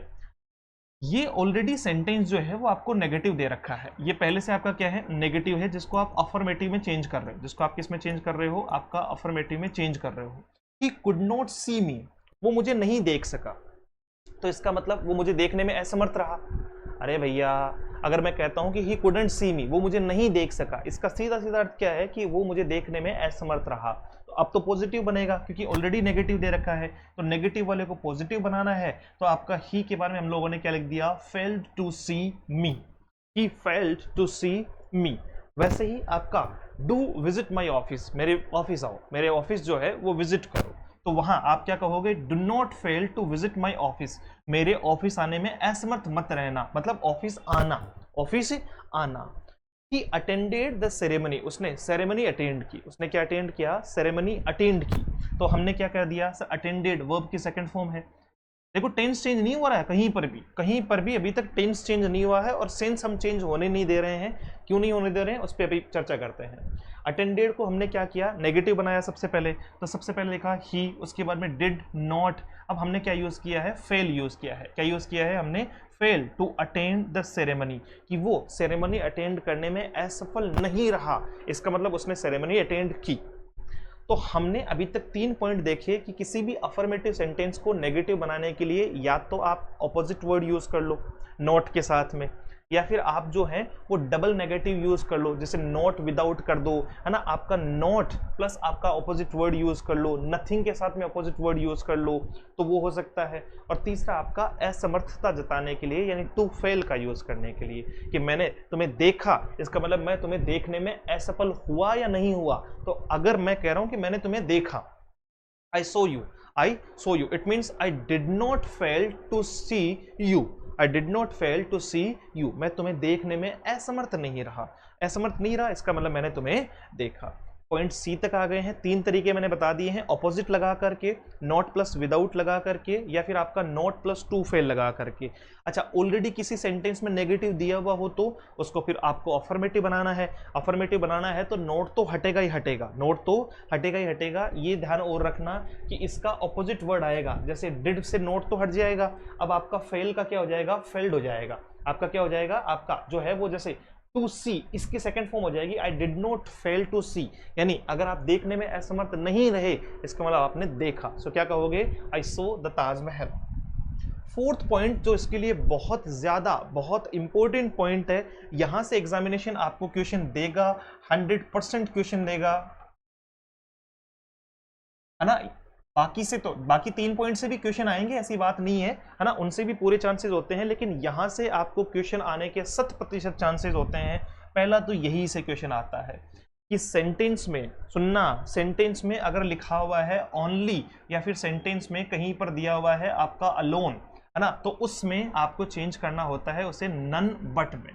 ये ऑलरेडी सेंटेंस जो है वो आपको नेगेटिव दे रखा है, ये पहले से आपका क्या है नेगेटिव है, जिसको आप अफर्मेटिव में चेंज कर रहे हो, जिसको आप किस में चेंज कर रहे हो, आपका अफर्मेटिव में चेंज कर रहे हो। ही कुड नॉट सी मी, वो मुझे नहीं देख सका, तो इसका मतलब वो मुझे देखने में असमर्थ रहा। अरे भैया अगर मैं कहता हूं कि ही कुडंट सी मी, वो मुझे नहीं देख सका, इसका सीधा सीधा अर्थ क्या है कि वो मुझे देखने में असमर्थ रहा। तो अब तो पॉजिटिव बनेगा क्योंकि ऑलरेडी नेगेटिव दे रखा है, तो नेगेटिव वाले को पॉजिटिव बनाना है। तो आपका ही के बारे में हम लोगों ने क्या लिख दिया, failed to see me, he failed to see me. वैसे ही आपका डू विजिट माई ऑफिस, मेरे ऑफिस आओ, मेरे ऑफिस जो है वो विजिट करो, तो वहां आप क्या कहोगे, do not fail to visit my office, मेरे ऑफिस आने में असमर्थ मत रहना, मतलब ऑफिस आना, ऑफिस आना। ही अटेंडेड द सेरेमनी, उसने सेरेमनी अटेंड की, उसने क्या अटेंड किया, सेरेमनी अटेंड की। तो हमने क्या कर दिया सर, अटेंडेड वर्ब की सेकंड फॉर्म है। देखो टेंस चेंज नहीं हो रहा है कहीं पर भी अभी तक टेंस चेंज नहीं हुआ है, और सेंस हम चेंज होने नहीं दे रहे हैं। क्यों नहीं होने दे रहे हैं उस पर अभी चर्चा करते हैं। अटेंडेड को हमने क्या किया, नेगेटिव बनाया सबसे पहले, तो सबसे पहले लिखा ही, उसके बाद में डिड नॉट, अब हमने क्या यूज किया है, फेल यूज किया है। क्या यूज किया है हमने, fail to attend the ceremony, कि वो सेरेमनी अटेंड करने में असफल नहीं रहा, इसका मतलब उसने सेरेमनी अटेंड की। तो हमने अभी तक 3 पॉइंट देखे कि किसी भी अफर्मेटिव सेंटेंस को नेगेटिव बनाने के लिए या तो आप ऑपोजिट वर्ड यूज कर लो नॉट के साथ में, या फिर आप जो है वो डबल नेगेटिव यूज कर लो, जैसे नॉट विदाउट कर दो, है ना, आपका नॉट प्लस आपका ऑपोजिट वर्ड यूज कर लो, नथिंग के साथ में ऑपोजिट वर्ड यूज कर लो, तो वो हो सकता है। और तीसरा आपका असमर्थता जताने के लिए, यानी टू फेल का यूज करने के लिए, कि मैंने तुम्हें देखा, इसका मतलब मैं तुम्हें देखने में असफल हुआ या नहीं हुआ। तो अगर मैं कह रहा हूं कि मैंने तुम्हें देखा, I saw you, it means I did not fail to see you, I did not fail to see you, मैं तुम्हें देखने में असमर्थ नहीं रहा, इसका मतलब मैंने तुम्हें देखा। पॉइंट सी तक आ गए हैं। 3 तरीके मैंने बता दिए हैं, ऑपोजिट लगा करके, नॉट प्लस विदाउट लगा करके, या फिर आपका नॉट प्लस टू फेल लगा करके। अच्छा, ऑलरेडी किसी सेंटेंस में नेगेटिव दिया हुआ हो तो उसको फिर आपको अफर्मेटिव बनाना है। अफर्मेटिव बनाना है तो नॉट तो हटेगा ही हटेगा, ये ध्यान और रखना कि इसका ऑपोजिट वर्ड आएगा, जैसे डिड से नॉट तो हट जाएगा, अब आपका फेल का क्या हो जाएगा, फेल्ड हो जाएगा। आपका क्या हो जाएगा, आपका जो है वो जैसे टू सी, इसकी सेकंड फॉर्म हो जाएगी I did not fail to see, यानी अगर आप देखने में असमर्थ नहीं रहे, इसका मतलब आपने देखा। सो क्या कहोगे, I saw the Taj Mahal. Fourth point जो इसके लिए बहुत इंपॉर्टेंट पॉइंट है, यहां से एग्जामिनेशन आपको क्वेश्चन देगा, 100% क्वेश्चन देगा, है ना। बाकी 3 पॉइंट से भी क्वेश्चन आएंगे, ऐसी बात नहीं है ना, उनसे भी पूरे चांसेस होते हैं, लेकिन यहां से आपको क्वेश्चन आने के 100% चांसेस होते हैं। पहला तो यही से क्वेश्चन आता है कि सेंटेंस में, सुनना, सेंटेंस में अगर लिखा हुआ है ओनली, या फिर सेंटेंस में कहीं पर दिया हुआ है आपका अलोन, है ना, तो उसमें आपको चेंज करना होता है उसे नन बट में।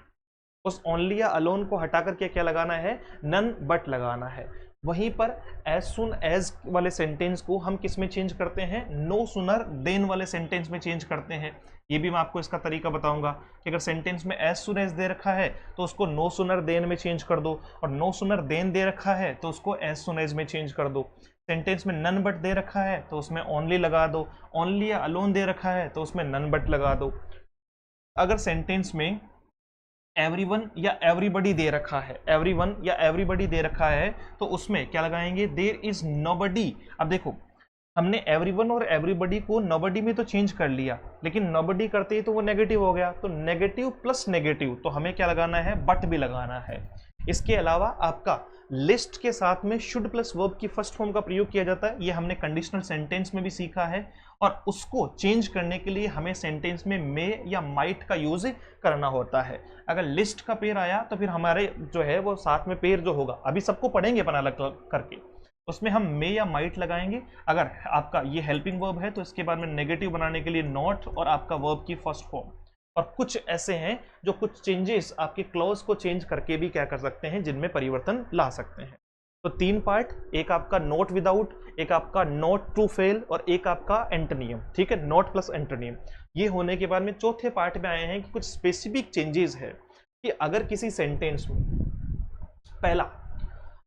उस ओनली या अलोन को हटा करके क्या लगाना है, नन बट लगाना है। वहीं पर एज सुन एज वाले सेंटेंस को हम किस में चेंज करते हैं, नो सुनर देन वाले सेंटेंस में चेंज करते हैं। ये भी मैं आपको इसका तरीका बताऊंगा कि अगर सेंटेंस में एज सुन एज दे रखा है तो उसको नो सुनर देन में चेंज कर दो, और नो सुनर देन दे रखा है तो उसको एज सुन एज में चेंज कर दो। सेंटेंस में नन बट दे रखा है तो उसमें ओनली लगा दो, ओनली या अलोन दे रखा है तो उसमें नन बट लगा दो। अगर सेंटेंस में एवरीवन या एवरीबडी दे रखा है, एवरीवन या एवरीबडी दे रखा है तो उसमें क्या लगाएंगे, देयर इज नोबडी। अब देखो, हमने एवरीवन और एवरीबडी को नोबडी में तो चेंज कर लिया, लेकिन नोबडी करते ही तो वो नेगेटिव हो गया, तो नेगेटिव प्लस नेगेटिव, तो हमें क्या लगाना है, बट भी लगाना है। इसके अलावा आपका लिस्ट के साथ में शुड प्लस वर्ब की फर्स्ट फॉर्म का प्रयोग किया जाता है, ये हमने कंडीशनल सेंटेंस में भी सीखा है, और उसको चेंज करने के लिए हमें सेंटेंस में मे या माइट का यूज करना होता है। अगर लिस्ट का पेयर आया तो फिर हमारे जो है वो साथ में पेयर जो होगा, अभी सबको पढ़ेंगे अपन अलग करके, उसमें हम मे या माइट लगाएंगे। अगर आपका ये हेल्पिंग वर्ब है तो इसके बाद में नेगेटिव बनाने के लिए नॉट और आपका वर्ब की फर्स्ट फॉर्म। और कुछ ऐसे हैं जो कुछ चेंजेस आपके क्लॉज को चेंज करके भी क्या कर सकते हैं, जिनमें परिवर्तन ला सकते हैं। तो 3 पार्ट, एक आपका नॉट विदाउट, एक आपका नॉट टू फेल और एक आपका एंटोनियम, ठीक है, नॉट प्लस एंटोनियम। ये होने के बाद में चौथे पार्ट में आए हैं कि कुछ स्पेसिफिक चेंजेस है कि अगर किसी सेंटेंस में पहला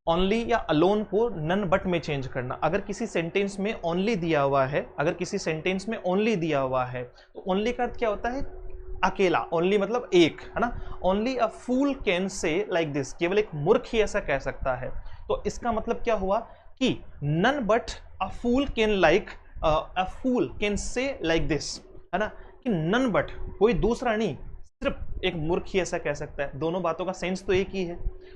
ओनली या अलोन को नन बट में चेंज करना। अगर किसी सेंटेंस में ओनली दिया हुआ है, अगर किसी सेंटेंस में ओनली दिया हुआ है तो ओनली का अर्थ क्या होता है, अकेला, ओनली मतलब एक, है ना। Only a fool can say like this, केवल एक मूर्ख ही ऐसा कह सकता है। तो इसका मतलब क्या हुआ कि none but a fool can like, a fool can say like this, है ना, कि नन बट कोई दूसरा नहीं, सिर्फ एक मूर्ख ही ऐसा कह सकता है। दोनों बातों का सेंस तो एक ही है,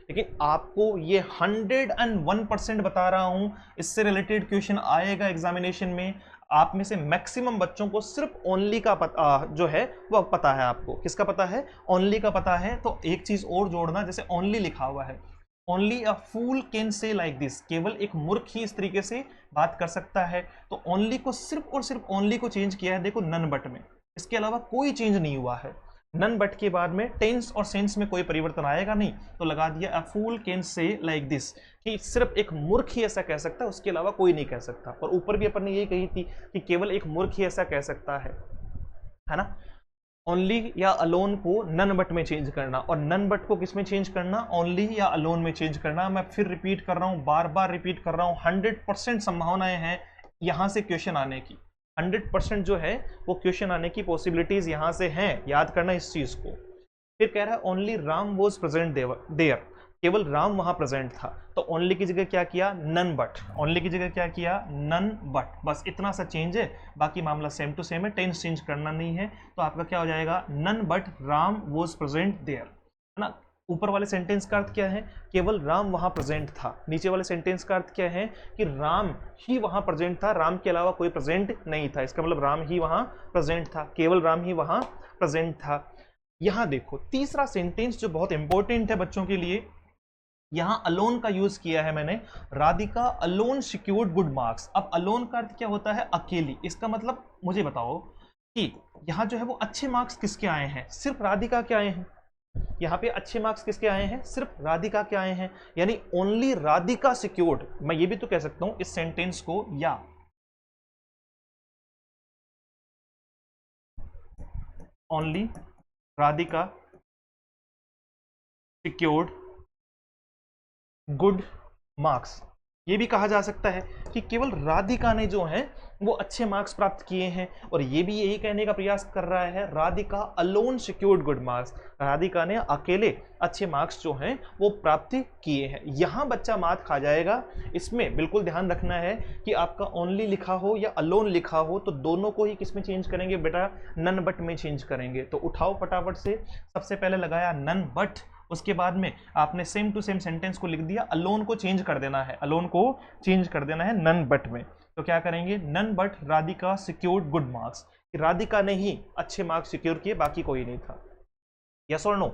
लेकिन आपको ये 101% बता रहा हूं, इससे रिलेटेड क्वेश्चन आएगा एग्जामिनेशन में। आप में से मैक्सिमम बच्चों को सिर्फ ओनली का पता जो है वो पता है। आपको किसका पता है, ओनली का पता है। तो एक चीज और जोड़ना, जैसे ओनली लिखा हुआ है, only a fool can say like this, केवल एक मूर्ख ही इस तरीके से बात कर सकता है। तो ओनली को सिर्फ और सिर्फ ओनली को चेंज किया है, देखो नन बट में, इसके अलावा कोई चेंज नहीं हुआ है। नन बट के बाद में टेंस और सेंस में कोई परिवर्तन आएगा नहीं, तो लगा दिया अ fool can say like this, कि सिर्फ एक मूर्ख ही ऐसा कह सकता है, उसके अलावा कोई नहीं कह सकता। और ऊपर भी अपन ने यही कही थी कि केवल एक मूर्ख ही ऐसा कह सकता है ना। ओनली या अलोन को नन बट में चेंज करना, और नन बट को किस में चेंज करना, ओनली या अलोन में चेंज करना। मैं फिर रिपीट कर रहा हूं, बार बार रिपीट कर रहा हूं, 100% संभावनाएं हैं यहां से क्वेश्चन आने की, 100% जो है वो क्वेश्चन आने की पॉसिबिलिटीज यहां से हैं, याद करना इस चीज को। फिर कह रहा है only Ram was present there, केवल राम वहां प्रेजेंट था। तो ओनली की जगह क्या किया, नन बट, ओनली की जगह क्या किया, नन बट, बस इतना सा चेंज है, बाकी मामला सेम टू सेम है, टेंस चेंज करना नहीं है। तो आपका क्या हो जाएगा, none but Ram was present there, है ना। ऊपर वाले सेंटेंस का अर्थ क्या है, केवल राम वहां प्रेजेंट था। नीचे वाले सेंटेंस का अर्थ क्या है कि राम ही वहां प्रेजेंट था, राम के अलावा कोई प्रेजेंट नहीं था। इसका मतलब राम ही वहां प्रेजेंट था, केवल राम ही वहां प्रेजेंट था। यहां देखो तीसरा सेंटेंस जो बहुत इंपॉर्टेंट है बच्चों के लिए, यहां अलोन का यूज किया है मैंने, Radhika alone secured good marks. अब अलोन का अर्थ क्या होता है, अकेली। इसका मतलब मुझे बताओ कि यहां जो है वो अच्छे मार्क्स किसके आए हैं, सिर्फ राधिका के आए हैं। यहां पे अच्छे मार्क्स किसके आए हैं, सिर्फ राधिका के आए हैं, यानी ओनली राधिका सिक्योर्ड। मैं ये भी तो कह सकता हूं इस सेंटेंस को, या only Radhika secured good marks. ये भी कहा जा सकता है कि केवल राधिका ने जो है वो अच्छे मार्क्स प्राप्त किए हैं, और ये भी यही कहने का प्रयास कर रहा है, Radhika alone secured good marks, Radhika ने अकेले अच्छे मार्क्स जो हैं वो प्राप्त किए हैं। यहां बच्चा मात खा जाएगा। इसमें बिल्कुल ध्यान रखना है कि आपका ओनली लिखा हो या अलोन लिखा हो तो दोनों को ही किस में चेंज करेंगे बेटा, नन बट में चेंज करेंगे। तो उठाओ फटाफट से, सबसे पहले लगाया नन बट, उसके बाद में आपने सेम टू सेम सेंटेंस को लिख दिया, अलोन को चेंज कर देना है, अलोन को चेंज कर देना है नन बट में। तो क्या करेंगे, none but Radhika secured good marks, Radhika ने ही अच्छे मार्क्स सिक्योर किए, बाकी कोई नहीं था। यस और नो।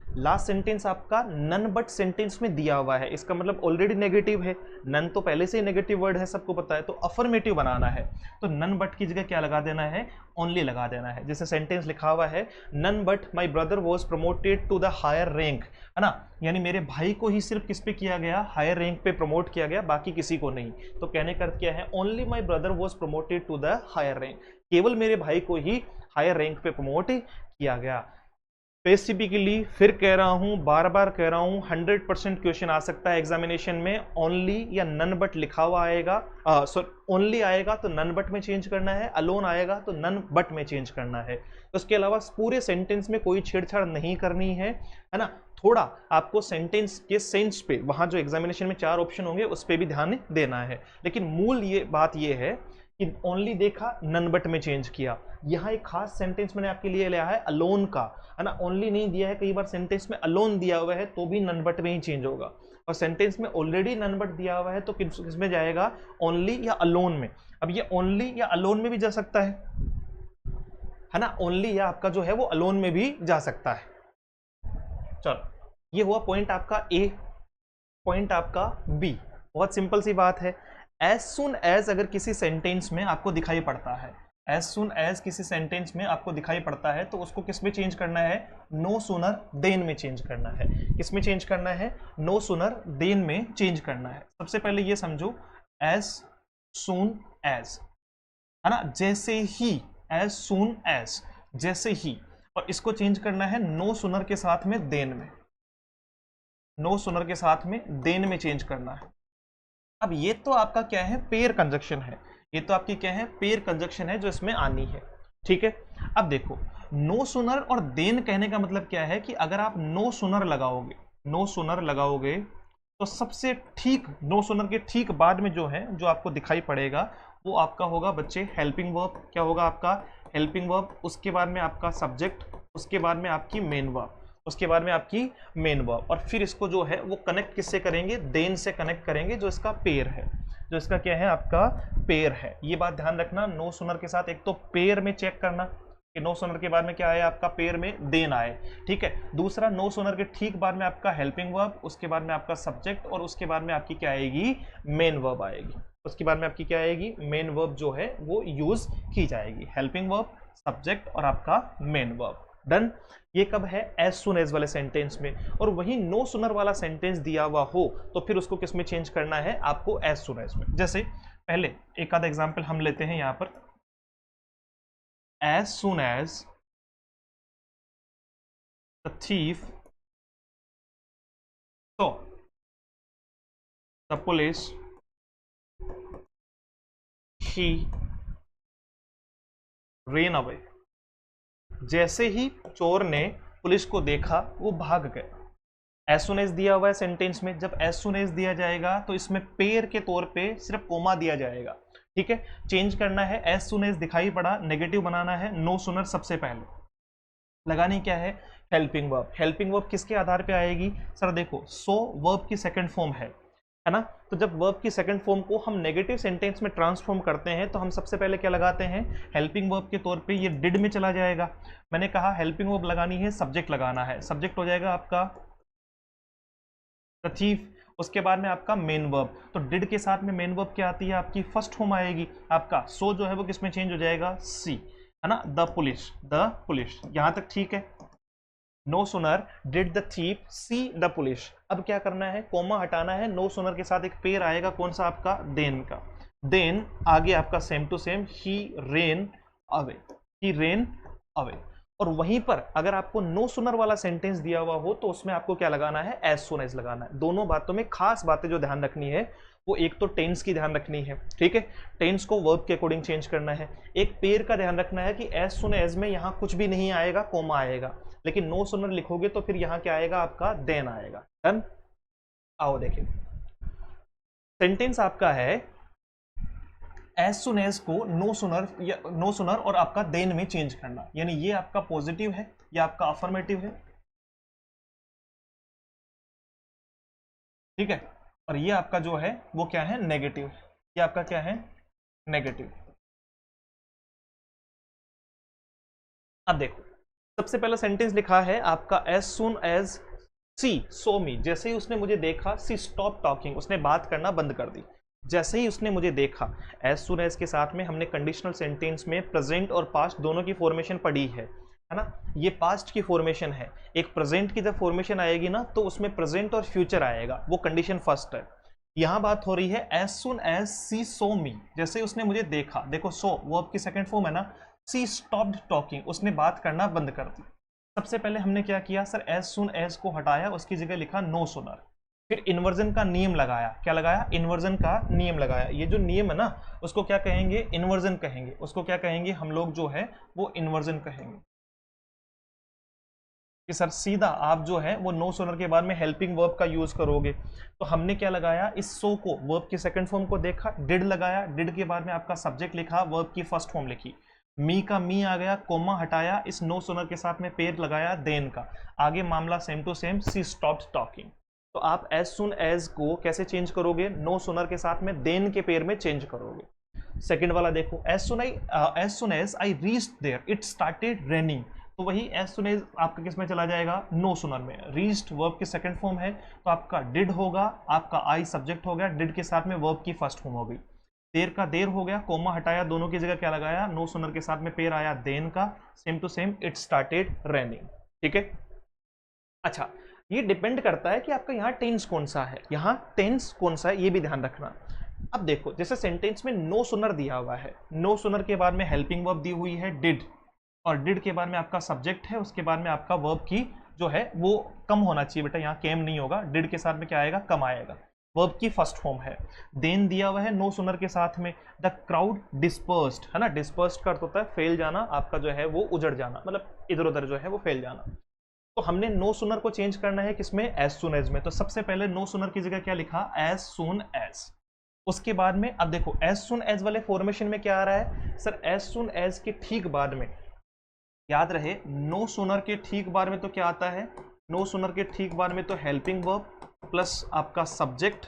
लास्ट सेंटेंस आपका नन बट सेंटेंस में दिया हुआ है, इसका मतलब ऑलरेडी नेगेटिव है, नन तो पहले से ही नेगेटिव वर्ड है, सबको पता है, तो अफर्मेटिव बनाना है। तो नन बट की जगह क्या लगा देना है, ओनली लगा देना है। जैसे सेंटेंस लिखा हुआ है, none but my brother was promoted to the higher rank, है ना, यानी मेरे भाई को ही सिर्फ किस पे किया गया, हायर रैंक पे प्रमोट किया गया, बाकी किसी को नहीं। तो कहने का अर्थ क्या है, only my brother was promoted to the higher rank, केवल मेरे भाई को ही हायर रैंक पे प्रमोट किया गया। स्पेसिफिकली फिर कह रहा हूं, बार बार कह रहा हूं, 100% क्वेश्चन आ सकता है एग्जामिनेशन में, ओनली या नन बट लिखा हुआ आएगा, ओनली आएगा तो नन बट में चेंज करना है, अलोन आएगा तो नन बट में चेंज करना है। उसके अलावा पूरे सेंटेंस में कोई छेड़छाड़ नहीं करनी है ना। थोड़ा आपको सेंटेंस के सेंस पे, वहां जो एग्जामिनेशन में 4 ऑप्शन होंगे उस पर भी ध्यान देना है, लेकिन मूल ये बात ये है कि ओनली देखा नन बट में चेंज किया। यहाँ एक खास सेंटेंस मैंने आपके लिए लिया है अलोन का, है ना, ओनली नहीं दिया है, कई बार सेंटेंस में अलोन दिया हुआ है तो भी नन बट में ही चेंज होगा, और सेंटेंस में ऑलरेडी नन बट दिया हुआ है तो किसमें जाएगा, ओनली या अलोन में। अब ये ओनली या अलोन में भी जा सकता है ना, ओनली या आपका जो है वो अलोन में भी जा सकता है। चलो ये हुआ पॉइंट आपका ए। पॉइंट आपका बी, बहुत सिंपल सी बात है, एज सुन एज अगर किसी सेंटेंस में आपको दिखाई पड़ता है, एज सुन एज किसी सेंटेंस में आपको दिखाई पड़ता है तो उसको किस में चेंज करना है, नो सुनर देन में चेंज करना है। किस में चेंज करना है, नो सुनर देन में चेंज करना है। सबसे पहले ये समझो, एज सुन एज, है ना, जैसे ही, एज सुन एज जैसे ही, और इसको चेंज करना है नो सुनर के साथ में देन में, नो सुनर के साथ में देन में चेंज करना है। अब ये तो आपका क्या है, पेयर कंजक्शन है, ये तो आपकी क्या है, पेयर कंजक्शन है जो इसमें आनी है, ठीक है। अब देखो नो सुनर और देन कहने का मतलब क्या है कि अगर आप नो सुनर लगाओगे, नो सुनर लगाओगे तो सबसे ठीक नो सुनर के ठीक बाद में जो है, जो आपको दिखाई पड़ेगा वो आपका होगा बच्चे हेल्पिंग वर्ब। क्या होगा आपका, हेल्पिंग वर्ब, उसके बाद में आपका सब्जेक्ट, उसके बाद में आपकी मेन वर्ब, उसके बाद में आपकी मेन वर्ब, और फिर इसको जो है वो कनेक्ट किससे करेंगे, देन से कनेक्ट करेंगे, जो इसका पेयर है, जो इसका क्या है आपका पेयर है। ये बात ध्यान रखना, नो सुनर के साथ एक तो पेयर में चेक करना कि नो सुनर के बाद में क्या आए, आपका पेयर में देन आए, ठीक है। दूसरा, नो सुनर के ठीक बाद में आपका हेल्पिंग वर्ब, उसके बाद में आपका सब्जेक्ट, और उसके बाद में आपकी क्या आएगी, मेन वर्ब आएगी। उसके बाद में आपकी क्या आएगी, मेन वर्ब जो है वो यूज की जाएगी, हेल्पिंग वर्ब, सब्जेक्ट और आपका मेन वर्ब। डन। ये कब है, एज सुन एज वाले सेंटेंस में। और वही नो सुनर वाला सेंटेंस दिया हुआ हो तो फिर उसको किस में चेंज करना है, आपको एज सुन एज में। जैसे पहले एक आधा एग्जांपल हम लेते हैं यहां पर, as soon as the thief saw the police he ran away। जैसे ही चोर ने पुलिस को देखा वो भाग गया। एज सुन एज दिया हुआ है सेंटेंस में, जब एज सुन एज दिया जाएगा तो इसमें पेयर के तौर पे सिर्फ कोमा दिया जाएगा, ठीक है। चेंज करना है, एज सुन एज दिखाई पड़ा, नेगेटिव बनाना है, नो सुनर सबसे पहले लगानी क्या है, हेल्पिंग वर्ब। हेल्पिंग वर्ब किसके आधार पे आएगी, सर देखो सो वर्ब की सेकंड फॉर्म है ना, तो जब वर्ब की सेकंड फॉर्म को हम नेगेटिव सेंटेंस में ट्रांसफॉर्म करते हैं तो हम सबसे पहले क्या लगाते हैं, हेल्पिंग वर्ब के तौर पे ये डिड में चला जाएगा। मैंने कहा हेल्पिंग वर्ब लगानी है, सब्जेक्ट लगाना है, सब्जेक्ट हो जाएगा आपका द थीफ, उसके बाद में आपका मेन वर्ब। तो डिड के साथ में मेन वर्ब क्या आती है, आपकी फर्स्ट फॉर्म आएगी, आपका सो जो है वो किसमें चेंज हो जाएगा, सी, है ना, द पुलिस, द पुलिस, यहां तक ठीक है। No sooner did the thief see the police. अब क्या करना है, कोमा हटाना है, नो सुनर के साथ एक पेयर आएगा, कौन सा आपका, देन का। देन आगे आपका same to same, he ran away, he ran away. और वहीं पर अगर आपको नो सुनर वाला सेंटेंस दिया हुआ हो तो उसमें आपको क्या लगाना है, एज सुन एज लगाना है। दोनों बातों में खास बातें जो ध्यान रखनी है वो, एक तो टेंस की ध्यान रखनी है, ठीक है, टेंस को वर्ब के अकॉर्डिंग चेंज करना है। एक पेयर का ध्यान रखना है कि एज सुन एज में यहाँ कुछ भी नहीं आएगा, कोमा आएगा, लेकिन नो सुनर लिखोगे तो फिर यहाँ क्या आएगा, आपका देन आएगा। डन। आओ देखिए, सेंटेंस आपका है एज सुन एज को नो सुनर या नो सुनर और आपका देन में चेंज करना, यानी ये आपका पॉजिटिव है या आपका अफर्मेटिव है, ठीक है, और ये आपका जो है वो क्या है, नेगेटिव। ये आपका क्या है, नेगेटिव। अब देखो सबसे पहला सेंटेंस लिखा है आपका एज सुन एज सी सो मी, जैसे ही उसने मुझे देखा, सी स्टॉप टॉकिंग, उसने बात करना बंद कर दी। जैसे ही उसने मुझे देखा, एज सुन एज के साथ में हमने कंडीशनल सेंटेंस में प्रेजेंट और पास्ट दोनों की फॉर्मेशन पढ़ी है ना, ये पास्ट की फॉर्मेशन है। एक प्रेजेंट की जब फॉर्मेशन आएगी ना तो उसमें प्रेजेंट और फ्यूचर आएगा, वो कंडीशन फर्स्ट है। यहां बात हो रही है एज सुन एज सी सो मी, जैसे ही उसने मुझे देखा, देखो सो वर्ब की सेकंड फॉर्म है ना, सी स्टॉप्ड टॉकिंग, उसने बात करना बंद कर दी। सबसे पहले हमने क्या किया सर, एज सुन एज को हटाया, उसकी जगह लिखा नो सुनर, फिर इन्वर्जन का नियम लगाया। क्या लगाया, इन्वर्जन का नियम लगाया। ये जो नियम है ना उसको क्या कहेंगे, इन्वर्जन कहेंगे, उसको क्या कहेंगे हम लोग जो है वो इन्वर्जन कहेंगे। कि सर सीधा आप जो है वो नो सोनर के बाद में हेल्पिंग वर्ब का यूज करोगे। तो हमने क्या लगाया, इस सो को वर्ब की सेकंड फॉर्म को देखा, डिड लगाया, डिड के बाद में आपका सब्जेक्ट लिखा, वर्ब की फर्स्ट फॉर्म लिखी, मी का मी आ गया, कोमा हटाया, इस नो सोनर के साथ में पेयर लगाया देन का, आगे मामला same to same, she stopped talking. तो आप एज सुन एज को कैसे चेंज करोगे, नो सोनर के साथ में देन के पेयर में चेंज करोगे। सेकंड वाला देखो, as soon as I reached there it started raining. तो वही एज सुन एज आपका किस में चला जाएगा, नो सुनर में। रीच्ड वर्ब की सेकंड फॉर्म है तो आपका डिड होगा, आपका आई सब्जेक्ट हो गया, डिड के साथ में वर्ब की फर्स्ट फॉर्म हो गई। देर का देर हो गया, कोमा हटाया, दोनों की जगह क्या लगाया, नो सुनर के साथ में पेयर आया देन का, same to same it started raining. ठीक है। अच्छा, ये डिपेंड करता है कि आपका यहाँ टेंस कौन सा है, यहाँ टेंस कौन सा है ये भी ध्यान रखना। अब देखो, जैसे सेंटेंस में नो सुनर दिया हुआ है, नो सुनर के बाद में हेल्पिंग वर्ब दी हुई है डिड, और डिड के बाद में आपका सब्जेक्ट है, उसके बाद में आपका वर्ब की जो है वो कम होना चाहिए बेटा, यहाँ केम नहीं होगा, डिड के साथ में क्या आएगा, कम आएगा, वर्ब की फर्स्ट फॉर्म है। देन दिया हुआ है नो सुनर के साथ में, द क्राउड डिस्पर्स्ड, है ना, डिस्पर्स्ड का अर्थ होता है फैल जाना, आपका जो है वो उजड़ जाना, मतलब इधर उधर जो है वो फैल जाना। तो हमने नो सुनर को चेंज करना है किसमें, एज सुन एज में। तो सबसे पहले नो सुनर की जगह क्या लिखा, एज सुन एज। उसके बाद में अब देखो एज सुन एज वाले फॉर्मेशन में क्या आ रहा है, सर एज सुन एज के ठीक बाद में, याद रहे नो सुनर के ठीक बाद में तो क्या आता है, नो सुनर के ठीक बाद में तो हेल्पिंग वर्ब प्लस आपका सब्जेक्ट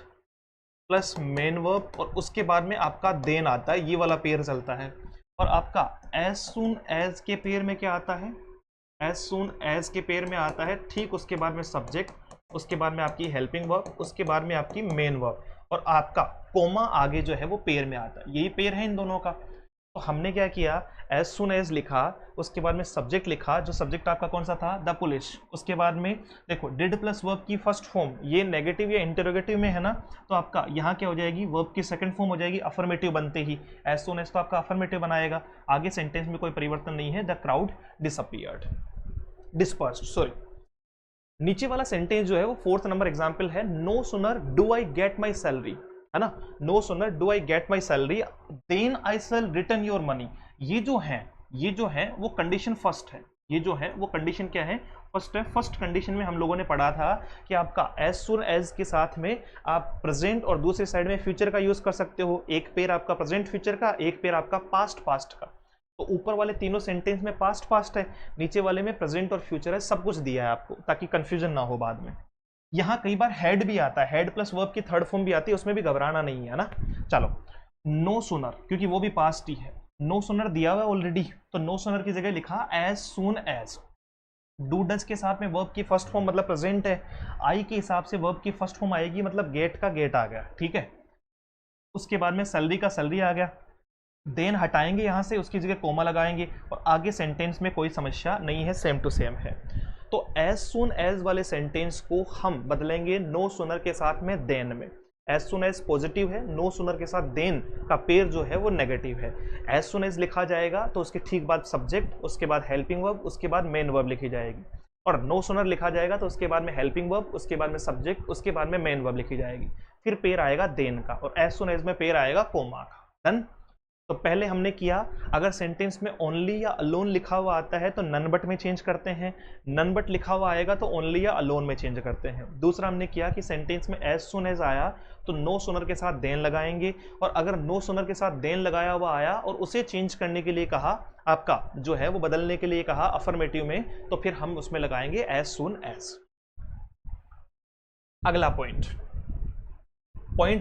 प्लस मेन वर्ब, और उसके बाद में आपका देन आता है, ये वाला पेयर चलता है। और आपका एज सुन एज के पेयर में क्या आता है, एज सुन एज के पेयर में आता है ठीक उसके बाद में सब्जेक्ट, उसके बाद में आपकी हेल्पिंग वर्ब, उसके बाद में आपकी मेन वर्ब, और आपका कोमा आगे जो है वो पेयर में आता है, यही पेयर है इन दोनों का। तो हमने क्या किया, एज सुन एज लिखा, उसके बाद में सब्जेक्ट लिखा, जो सब्जेक्ट आपका कौन सा था, द पुलिस। उसके बाद में देखो डिड प्लस वर्ब की फर्स्ट फॉर्म, ये नेगेटिव या इंटरोगेटिव में है ना, तो आपका यहाँ क्या हो जाएगी, वर्ब की सेकंड फॉर्म हो जाएगी अफर्मेटिव बनते ही, एज सुन एज तो आपका अफर्मेटिव बनाएगा, आगे सेंटेंस में कोई परिवर्तन नहीं है, the crowd disappeared, dispersed, sorry. नीचे वाला सेंटेंस जो है वो फोर्थ नंबर एग्जाम्पल है, no sooner do I get my salary, है ना, no sooner do I get my salary then I sell return your money. ये जो है वो कंडीशन फर्स्ट है, ये जो है वो कंडीशन क्या है, फर्स्ट है। फर्स्ट कंडीशन में हम लोगों ने पढ़ा था कि आपका एज सुन एज के साथ में आप प्रेजेंट और दूसरे साइड में फ्यूचर का यूज कर सकते हो, एक पेयर आपका प्रेजेंट फ्यूचर का, एक पेयर आपका पास्ट का। तो ऊपर वाले तीनों सेंटेंस में पास्ट है, नीचे वाले में प्रेजेंट और फ्यूचर है, सब कुछ दिया है आपको ताकि कंफ्यूजन ना हो बाद में। यहाँ कई बार हेड भी आता है, हेड प्लस वर्ब की थर्ड फॉर्म भी आती है, उसमें भी घबराना नहीं है ना। चलो, नो सुनर क्योंकि वो भी पास्ट ही है, नो सुनर दिया हुआ है ऑलरेडी, तो नो सुनर की जगह लिखा as soon as. Do does के साथ में वर्ब की फर्स्ट फॉर्म मतलब प्रेजेंट है, आई के हिसाब से वर्ब की फर्स्ट फॉर्म आएगी मतलब गेट का गेट आ गया, ठीक है। उसके बाद में सैलरी का सैलरी आ गया, देन हटाएंगे यहाँ से, उसकी जगह कोमा लगाएंगे, और आगे सेंटेंस में कोई समस्या नहीं है, सेम टू सेम है। तो एज सुन एज वाले सेंटेंस को हम बदलेंगे नो सुनर के साथ में देन में। एज सुन एज पॉजिटिव है, नो सुनर के साथ देन का पेयर जो है वो नेगेटिव है। एज सुन एज लिखा जाएगा तो उसके ठीक बाद सब्जेक्ट, उसके बाद हेल्पिंग वर्ब, उसके बाद मेन वर्ब लिखी जाएगी, और नो सुनर लिखा जाएगा तो उसके बाद में हेल्पिंग वर्ब, उसके बाद में सब्जेक्ट, उसके बाद में मेन वर्ब लिखी जाएगी, फिर पेयर आएगा देन का, और एज सुन एज में पेयर आएगा कोमा का। डन। तो पहले हमने किया, अगर सेंटेंस में ओनली या अलोन लिखा हुआ आता है तो नन बट में चेंज करते हैं, नन बट लिखा हुआ आएगा तो ओनली या अलोन में चेंज करते हैं। दूसरा हमने किया कि सेंटेंस में एज सुन एज आया तो नो सुनर के साथ देन लगाएंगे, और अगर नो सुनर के साथ देन लगाया हुआ आया और उसे चेंज करने के लिए कहा, आपका जो है वो बदलने के लिए कहा अफर्मेटिव में, तो फिर हम उसमें लगाएंगे एज सुन एज। अगला पॉइंट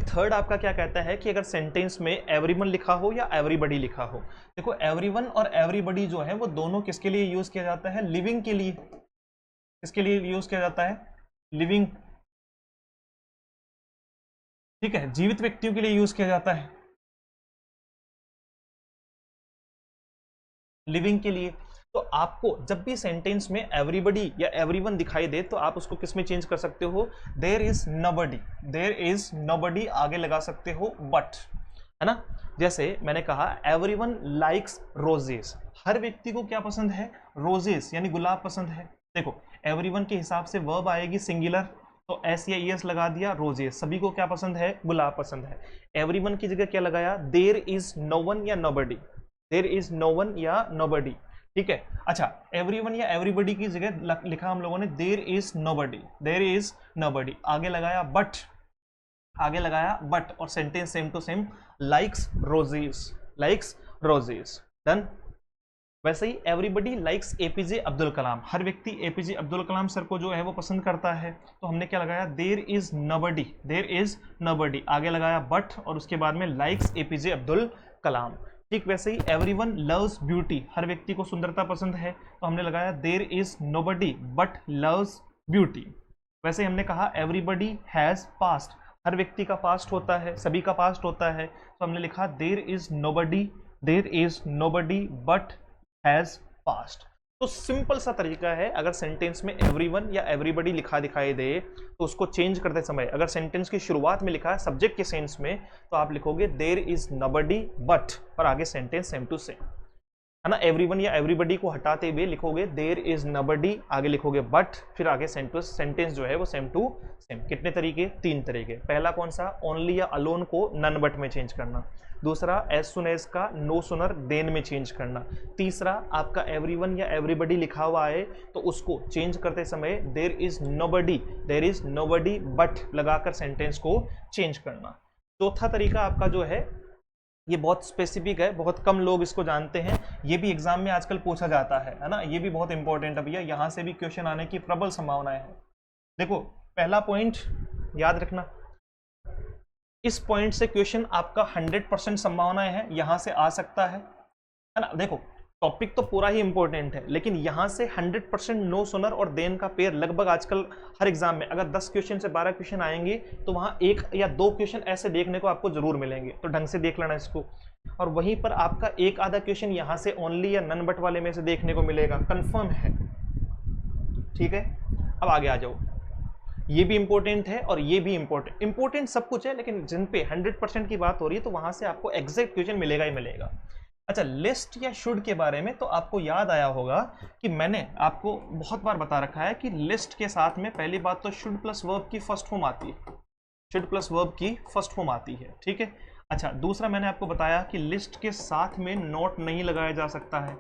थर्ड आपका क्या कहता है कि अगर सेंटेंस में एवरीवन लिखा हो या एवरीबडी लिखा हो। देखो एवरीवन और एवरीबडी जो है वो दोनों किसके लिए यूज किया जाता है, लिविंग के लिए। किसके लिए यूज किया जाता है, लिविंग, ठीक है, जीवित व्यक्तियों के लिए यूज किया जाता है, लिविंग के लिए। तो आपको जब भी सेंटेंस में एवरीबडी या एवरीवन दिखाई दे तो आप उसको किस में चेंज कर सकते हो, देयर इज नोबडी आगे लगा सकते हो बट, है ना। जैसे मैंने कहा एवरीवन लाइक्स रोजेस, हर व्यक्ति को क्या पसंद है, रोजेस यानी गुलाब पसंद है। देखो एवरीवन के हिसाब से वर्ब आएगी सिंगुलर, तो एस या ईएस लगा दिया, रोजेस सभी को क्या पसंद है, गुलाब पसंद है। एवरीवन की जगह क्या लगाया, देयर इज नो वन या nobody, there is no one या नोबडी, ठीक है। अच्छा, एवरीवन या एवरीबडी की जगह लिखा हम लोगों ने there is nobody, there is nobody, आगे लगाया बट, आगे लगाया बट, और sentence same to same, likes roses, likes roses, done. वैसे ही everybody likes APJ Abdul Kalam, हर व्यक्ति एपीजे अब्दुल कलाम सर को जो है वो पसंद करता है, तो हमने क्या लगाया, there is nobody, there is nobody, आगे लगाया बट, और उसके बाद में लाइक्स एपीजे अब्दुल कलाम। ठीक वैसे ही एवरीवन लव्स ब्यूटी, हर व्यक्ति को सुंदरता पसंद है, तो हमने लगाया there is nobody but loves beauty. वैसे हमने कहा एवरीबडी हैज पास्ट, हर व्यक्ति का पास्ट होता है, सभी का पास्ट होता है, तो हमने लिखा there is nobody, there is nobody but has past. तो सिंपल सा तरीका है, अगर सेंटेंस में एवरीवन या एवरीबडी लिखा दिखाई दे तो उसको चेंज करते समय, अगर सेंटेंस की शुरुआत में लिखा है सब्जेक्ट के सेंस में, तो आप लिखोगे देयर इज नोबडी बट, और आगे सेंटेंस सेम टू सेम, है ना। एवरीवन या एवरीबडी को हटाते हुए लिखोगे देयर इज नोबडी, आगे लिखोगे बट, फिर आगे सेंटेंस जो है वो सेम टू सेम। कितने तरीके, 3 तरीके। पहला कौन सा, ओनली या अलोन को नन बट में चेंज करना। दूसरा एज सुन एज का नो सुनर देन में चेंज करना। तीसरा आपका एवरीवन या एवरीबडी लिखा हुआ है तो उसको चेंज करते समय देयर इज नोबडी बट लगाकर सेंटेंस को चेंज करना। चौथा तरीका आपका जो है ये बहुत स्पेसिफिक है, बहुत कम लोग इसको जानते हैं, ये भी एग्जाम में आजकल पूछा जाता है ना, ये भी बहुत इंपॉर्टेंट है भैया, यहाँ से भी क्वेश्चन आने की प्रबल संभावनाएं हैं। देखो पहला पॉइंट याद रखना, इस पॉइंट से क्वेश्चन आपका 100% संभावनाएं है यहां से आ सकता है ना। देखो टॉपिक तो पूरा ही इंपॉर्टेंट है, लेकिन यहां से 100% नो सुनर और देन का पेयर लगभग आजकल हर एग्जाम में, अगर 10 क्वेश्चन से 12 क्वेश्चन आएंगे तो वहां 1 या 2 क्वेश्चन ऐसे देखने को आपको जरूर मिलेंगे, तो ढंग से देख लेना इसको। और वहीं पर आपका एक आधा क्वेश्चन यहां से ओनली या नन बट वाले में से देखने को मिलेगा, कंफर्म है। ठीक है, अब आगे आ जाओ, ये भी इंपॉर्टेंट है और ये भी इंपॉर्टेंट सब कुछ है, लेकिन जिन पे 100% की बात हो रही है तो वहां से आपको एग्जैक्ट क्वेश्चन मिलेगा ही मिलेगा। अच्छा, लिस्ट या शुड के बारे में तो आपको याद आया होगा कि मैंने आपको बहुत बार बता रखा है कि लिस्ट के साथ में पहली बात तो शुड प्लस वर्ब की फर्स्ट फॉर्म आती है, शुड प्लस वर्ब की फर्स्ट फॉर्म आती है। ठीक है। अच्छा, दूसरा मैंने आपको बताया कि लिस्ट के साथ में नॉट नहीं लगाया जा सकता है,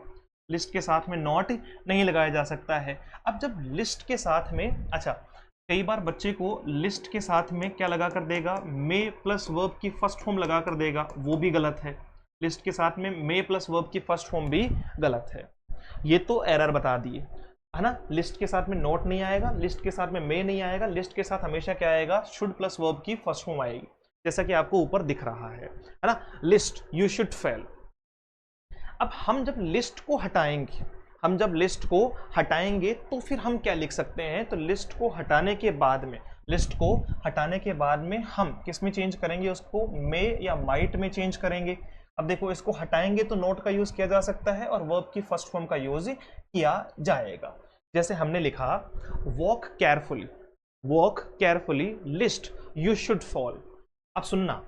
लिस्ट के साथ में नॉट नहीं लगाया जा सकता है। अब जब लिस्ट के साथ में, अच्छा कई बार बच्चे को लिस्ट के साथ में क्या लगा कर देगा, मे प्लस वर्ब की फर्स्ट फॉर्म लगा कर देगा, वो भी गलत है। लिस्ट के साथ में मे प्लस वर्ब की फर्स्ट फॉर्म भी गलत है, ये तो एरर बता दिए, है ना। लिस्ट के साथ में नोट नहीं आएगा, लिस्ट के साथ में मे नहीं आएगा, लिस्ट के साथ हमेशा क्या आएगा, शुड प्लस वर्ब की फर्स्ट फॉर्म आएगी, जैसा कि आपको ऊपर दिख रहा है ना। List you should fail. अब हम जब लिस्ट को हटाएंगे, हम जब लिस्ट को हटाएंगे तो फिर हम क्या लिख सकते हैं, तो लिस्ट को हटाने के बाद में, लिस्ट को हटाने के बाद में हम किस में चेंज करेंगे, उसको मे या माइट में चेंज करेंगे। अब देखो इसको हटाएंगे तो नोट का यूज किया जा सकता है और वर्ब की फर्स्ट फॉर्म का यूज किया जाएगा। जैसे हमने लिखा walk carefully, walk carefully, list you should fall. अब सुनना,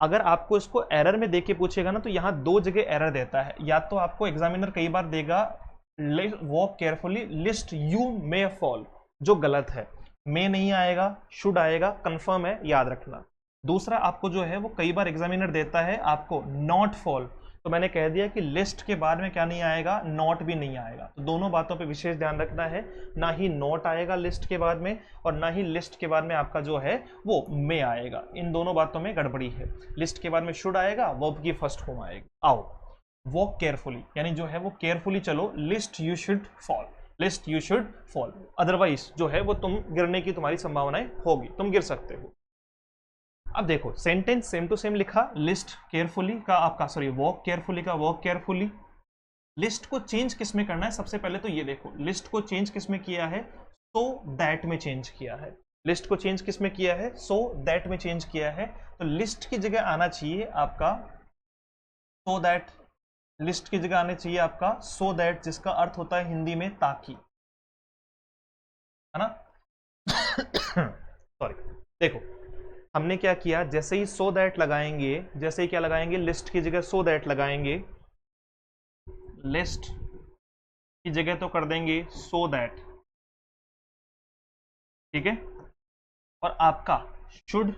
अगर आपको इसको एरर में देके पूछेगा ना तो यहाँ 2 जगह एरर देता है, या तो आपको एग्जामिनर कई बार देगा walk carefully list you may fall, जो गलत है, मे नहीं आएगा, शुड आएगा, कंफर्म है, याद रखना। दूसरा आपको जो है वो कई बार एग्जामिनर देता है आपको नॉट फॉल, तो मैंने कह दिया कि लिस्ट के बाद में क्या नहीं आएगा, नॉट भी नहीं आएगा। तो दोनों बातों पे विशेष ध्यान रखना है, ना ही नॉट आएगा लिस्ट के बाद में और ना ही लिस्ट के बाद में आपका जो है वो मे आएगा, इन दोनों बातों में गड़बड़ी है। लिस्ट के बाद में शुड आएगा, वर्ब की फर्स्ट फॉर्म आएगी। आओ वॉक केयरफुली, यानी जो है वो केयरफुली चलो, list you should fall, list you should fall, otherwise जो है वो तुम गिरने की तुम्हारी संभावनाएं होगी, तुम गिर सकते हो। अब देखो सेंटेंस सेम टू सेम लिखा, लिस्ट केयरफुली का आपका, सॉरी वॉक केयरफुली का वॉक केयरफुली। लिस्ट को चेंज किस में करना है, सबसे पहले तो ये देखो लिस्ट को चेंज किस में किया है, सो दैट में चेंज किया है। लिस्ट को चेंज किस में किया है, सो दैट में चेंज किया है। तो लिस्ट की जगह आना चाहिए आपका सो दैट, लिस्ट की जगह आने चाहिए आपका सो दैट, जिसका अर्थ होता है हिंदी में ताकि, है ना। सॉरी, देखो हमने क्या किया, जैसे ही सो दैट लगाएंगे, जैसे ही क्या लगाएंगे, लिस्ट की जगह सो दैट लगाएंगे, लिस्ट की जगह तो कर देंगे सो दैट, ठीक है। और आपका शुड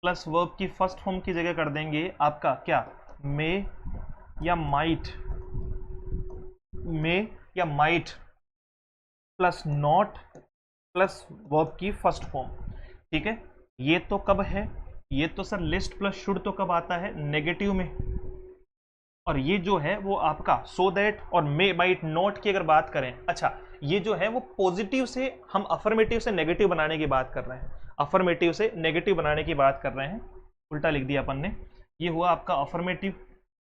प्लस वर्ब की फर्स्ट फॉर्म की जगह कर देंगे आपका क्या, मे या माइट, मे या might plus not plus verb की फर्स्ट फॉर्म। ठीक है, ये तो कब है, ये तो सर लिस्ट प्लस शुड तो कब आता है, नेगेटिव में। और ये जो है वो आपका सो दैट और मे माइट नॉट की अगर बात करें, अच्छा ये जो है वो पॉजिटिव से हम अफर्मेटिव से नेगेटिव बनाने की बात कर रहे हैं, अफर्मेटिव से नेगेटिव बनाने की बात कर रहे हैं, उल्टा लिख दिया अपन ने। ये हुआ आपका अफर्मेटिव,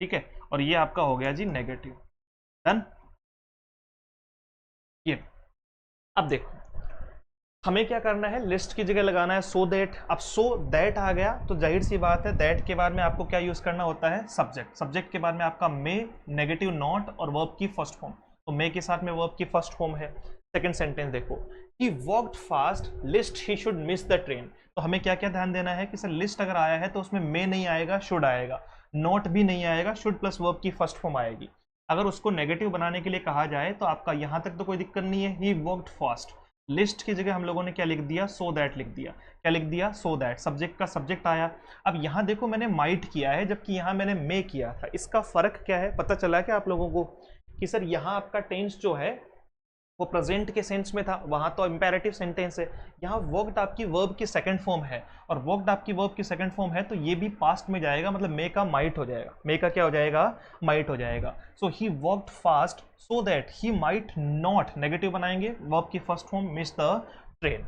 ठीक है, और ये आपका हो गया जी नेगेटिव। डन। ये अब देखो हमें क्या करना है, लिस्ट की जगह लगाना है सो दैट। अब सो दैट आ गया तो जाहिर सी बात है दैट के बाद में आपको क्या यूज करना होता है, सब्जेक्ट। सब्जेक्ट के बाद में आपका मे, नेगेटिव नॉट और वर्ब की फर्स्ट फॉर्म। तो मे के साथ में वर्ब की फर्स्ट फॉर्म है। सेकंड सेंटेंस देखो, he walked fast lest he should miss the train. तो हमें क्या क्या ध्यान देना है कि सर लिस्ट अगर आया है तो उसमें मे नहीं आएगा, शुड आएगा, नॉट भी नहीं आएगा, शुड प्लस वर्ब की फर्स्ट फॉर्म आएगी। अगर उसको नेगेटिव बनाने के लिए कहा जाए तो आपका यहां तक तो कोई दिक्कत नहीं है, ही वॉक्ड फास्ट। लिस्ट की जगह हम लोगों ने क्या लिख दिया, सो दैट लिख दिया। क्या लिख दिया, सो दैट। सब्जेक्ट का सब्जेक्ट आया। अब यहां देखो मैंने माइट किया है जबकि यहां मैंने मे किया था। इसका फर्क क्या है, पता चला क्या आप लोगों को कि सर यहां आपका टेंस जो है वो प्रेजेंट के सेंस में था, वहां तो इंपेरेटिव सेंटेंस है। यहाँ वॉक्ड आपकी वर्ब की सेकंड फॉर्म है, और वॉक्ड आपकी वर्ब की सेकंड फॉर्म है तो ये भी पास्ट में जाएगा, मतलब मे का माइट हो जाएगा। मे का क्या हो जाएगा, माइट हो जाएगा। So he walked fast so that he might not, negative बनाएंगे, वर्ब की first form miss the train.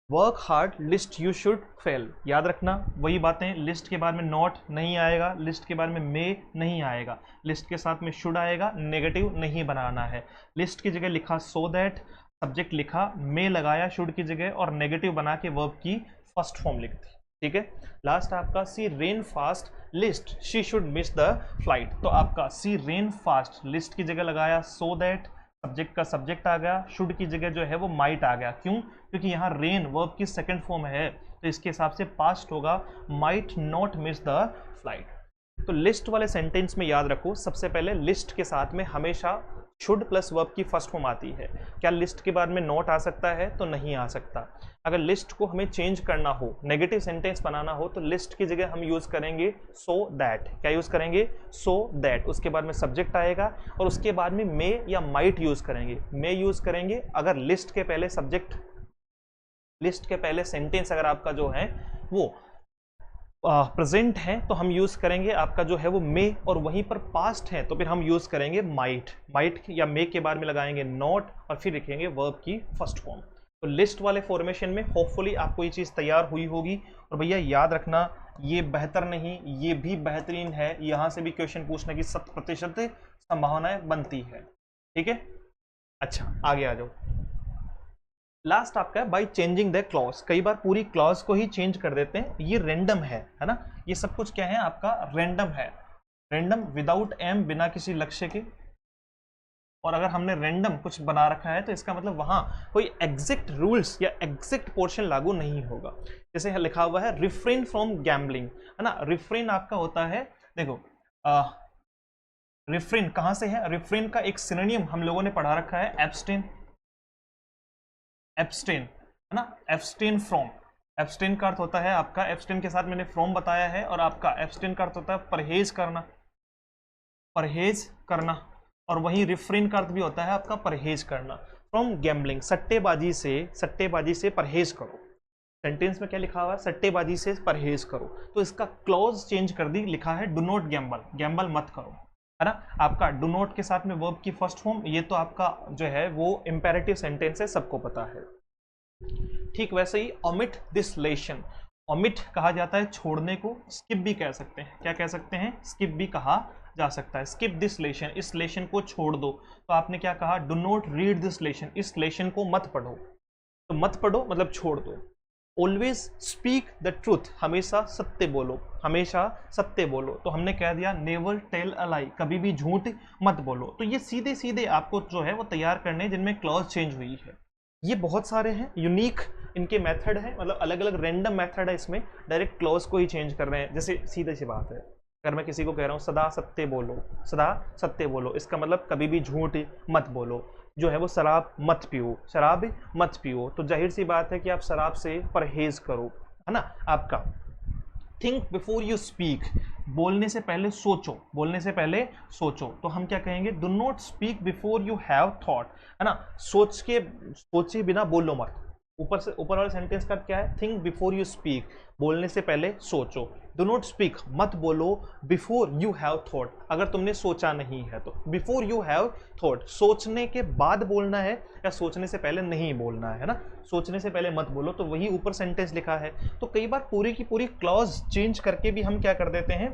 Work hard lest you should fail, याद रखना वही बातें, लिस्ट के बाद में नॉट नहीं आएगा, लिस्ट के बाद में मे नहीं आएगा, लिस्ट के साथ में शुड आएगा, नेगेटिव नहीं बनाना है। लिस्ट की जगह लिखा सो दैट, सब्जेक्ट लिखा, मे लगाया शुड की जगह और नेगेटिव बना के वर्ब की फर्स्ट फॉर्म लिख दी। ठीक है, लास्ट आपका she ran fast lest she should miss the flight. तो आपका सी रेन फास्ट लिस्ट की जगह लगाया सो दैट, सब्जेक्ट का सब्जेक्ट आ गया, शुड की जगह जो है वो माइट आ गया। क्यों, क्योंकि यहाँ रेन वर्ब की सेकंड फॉर्म है तो इसके हिसाब से पास्ट होगा, might not miss the flight. तो लिस्ट वाले सेंटेंस में याद रखो, सबसे पहले लिस्ट के साथ में हमेशा शुड प्लस वर्ब की फर्स्ट फॉर्म आती है। क्या लिस्ट के बाद में नॉट आ सकता है, तो नहीं आ सकता। अगर लिस्ट को हमें चेंज करना हो, नेगेटिव सेंटेंस बनाना हो, तो लिस्ट की जगह हम यूज करेंगे सो दैट। क्या यूज करेंगे, सो दैट। उसके बाद में सब्जेक्ट आएगा और उसके बाद में मे या माइट यूज करेंगे। मे यूज करेंगे अगर लिस्ट के पहले सब्जेक्ट, लिस्ट के पहले सेंटेंस अगर आपका जो है वो प्रेजेंट है तो हम यूज करेंगे आपका जो है वो मे, और वहीं पर पास्ट है तो फिर हम यूज करेंगे माइट। माइट या मे के बाद में लगाएंगे नॉट और फिर लिखेंगे वर्ब की फर्स्ट फॉर्म। तो लिस्ट वाले फॉर्मेशन में होपफुली आपको ये चीज तैयार हुई होगी। और भैया याद रखना, ये बेहतर नहीं, ये भी बेहतरीन है, यहां से भी क्वेश्चन पूछने की 100% संभावनाएं बनती है। ठीक है, अच्छा आगे आ जाओ। लास्ट आपका है बाई चेंजिंग द क्लॉज। कई बार पूरी क्लॉज को ही चेंज कर देते हैं, ये रैंडम है ना, ये सब कुछ क्या है आपका रैंडम है, रैंडम विदाउट एम, बिना किसी लक्ष्य के। और अगर हमने रैंडम कुछ बना रखा है तो इसका मतलब वहां कोई एग्जैक्ट रूल्स या एग्जैक्ट पोर्शन लागू नहीं होगा। जैसे लिखा हुआ है रिफ्रेन फ्रॉम गैम्बलिंग, है ना। रिफ्रेन आपका होता है, देखो रिफ्रेन कहां से है, रिफ्रेन का एक सिनोनिम हम लोगों ने पढ़ा रखा है एब्स्टेन। एब्स्टेन है ना, एब्स्टेन फ्रॉम। एब्स्टेन का अर्थ होता है आपका, एब्स्टेन के साथ मैंने फ्रॉम बताया है, और आपका एब्स्टेन का अर्थ होता है परहेज करना, परहेज करना। और वहीं रिफ्रेन का अर्थ भी होता है आपका परहेज करना। फ्रॉम गैम्बलिंग, सट्टेबाजी से, सट्टेबाजी से परहेज करो। सेंटेंस में क्या लिखा हुआ है, सट्टेबाजी से परहेज करो। तो इसका क्लॉज चेंज कर दी, लिखा है डू नॉट गैम्बल, गैम्बल मत करो, है ना। आपका डू नॉट के साथ में वर्ब की फर्स्ट फॉर्म, ये तो आपका जो है वो इंपेरेटिव सेंटेंस है, सबको पता है। ठीक वैसे ही ओमिट दिस लेशन, ओमिट कहा जाता है छोड़ने को, स्किप भी कह सकते हैं। क्या कह सकते हैं, स्किप भी कहा जा सकता है। स्किप दिस लेशन, इस लेशन को छोड़ दो। तो आपने क्या कहा, डू नॉट रीड दिस लेशन, इस लेशन को मत पढ़ो। तो मत पढ़ो मतलब छोड़ दो। ऑलवेज स्पीक द ट्रूथ, हमेशा सत्य बोलो, हमेशा सत्य बोलो। तो हमने कह दिया नेवर टेल अ लाई, कभी भी झूठ मत बोलो। तो ये सीधे सीधे आपको जो है वो तैयार करने जिनमें क्लॉज चेंज हुई है। ये बहुत सारे हैं, यूनिक इनके मेथड है, मतलब अलग अलग रैंडम मेथड है इसमें, डायरेक्ट क्लॉज को ही चेंज कर रहे हैं। जैसे सीधे सी बात है, अगर मैं किसी को कह रहा हूँ सदा सत्य बोलो, सदा सत्य बोलो, इसका मतलब कभी भी झूठ मत बोलो। जो है वो शराब मत पियो, शराब मत पियो। तो जाहिर सी बात है कि आप शराब से परहेज करो, है ना। आपका थिंक बिफोर यू स्पीक, बोलने से पहले सोचो, बोलने से पहले सोचो, तो हम क्या कहेंगे, do not speak before you have thought, है ना, सोचे बिना बोलो मत। ऊपर से ऊपर वाले सेंटेंस का क्या है, थिंक बिफोर यू स्पीक, बोलने से पहले सोचो। डू नॉट स्पीक, मत बोलो बिफोर यू हैव थॉट, अगर तुमने सोचा नहीं है तो। बिफोर यू हैव थॉट, सोचने के बाद बोलना है या सोचने से पहले नहीं बोलना है ना, सोचने से पहले मत बोलो, तो वही ऊपर सेंटेंस लिखा है। तो कई बार पूरी की पूरी क्लॉज चेंज करके भी हम क्या कर देते हैं,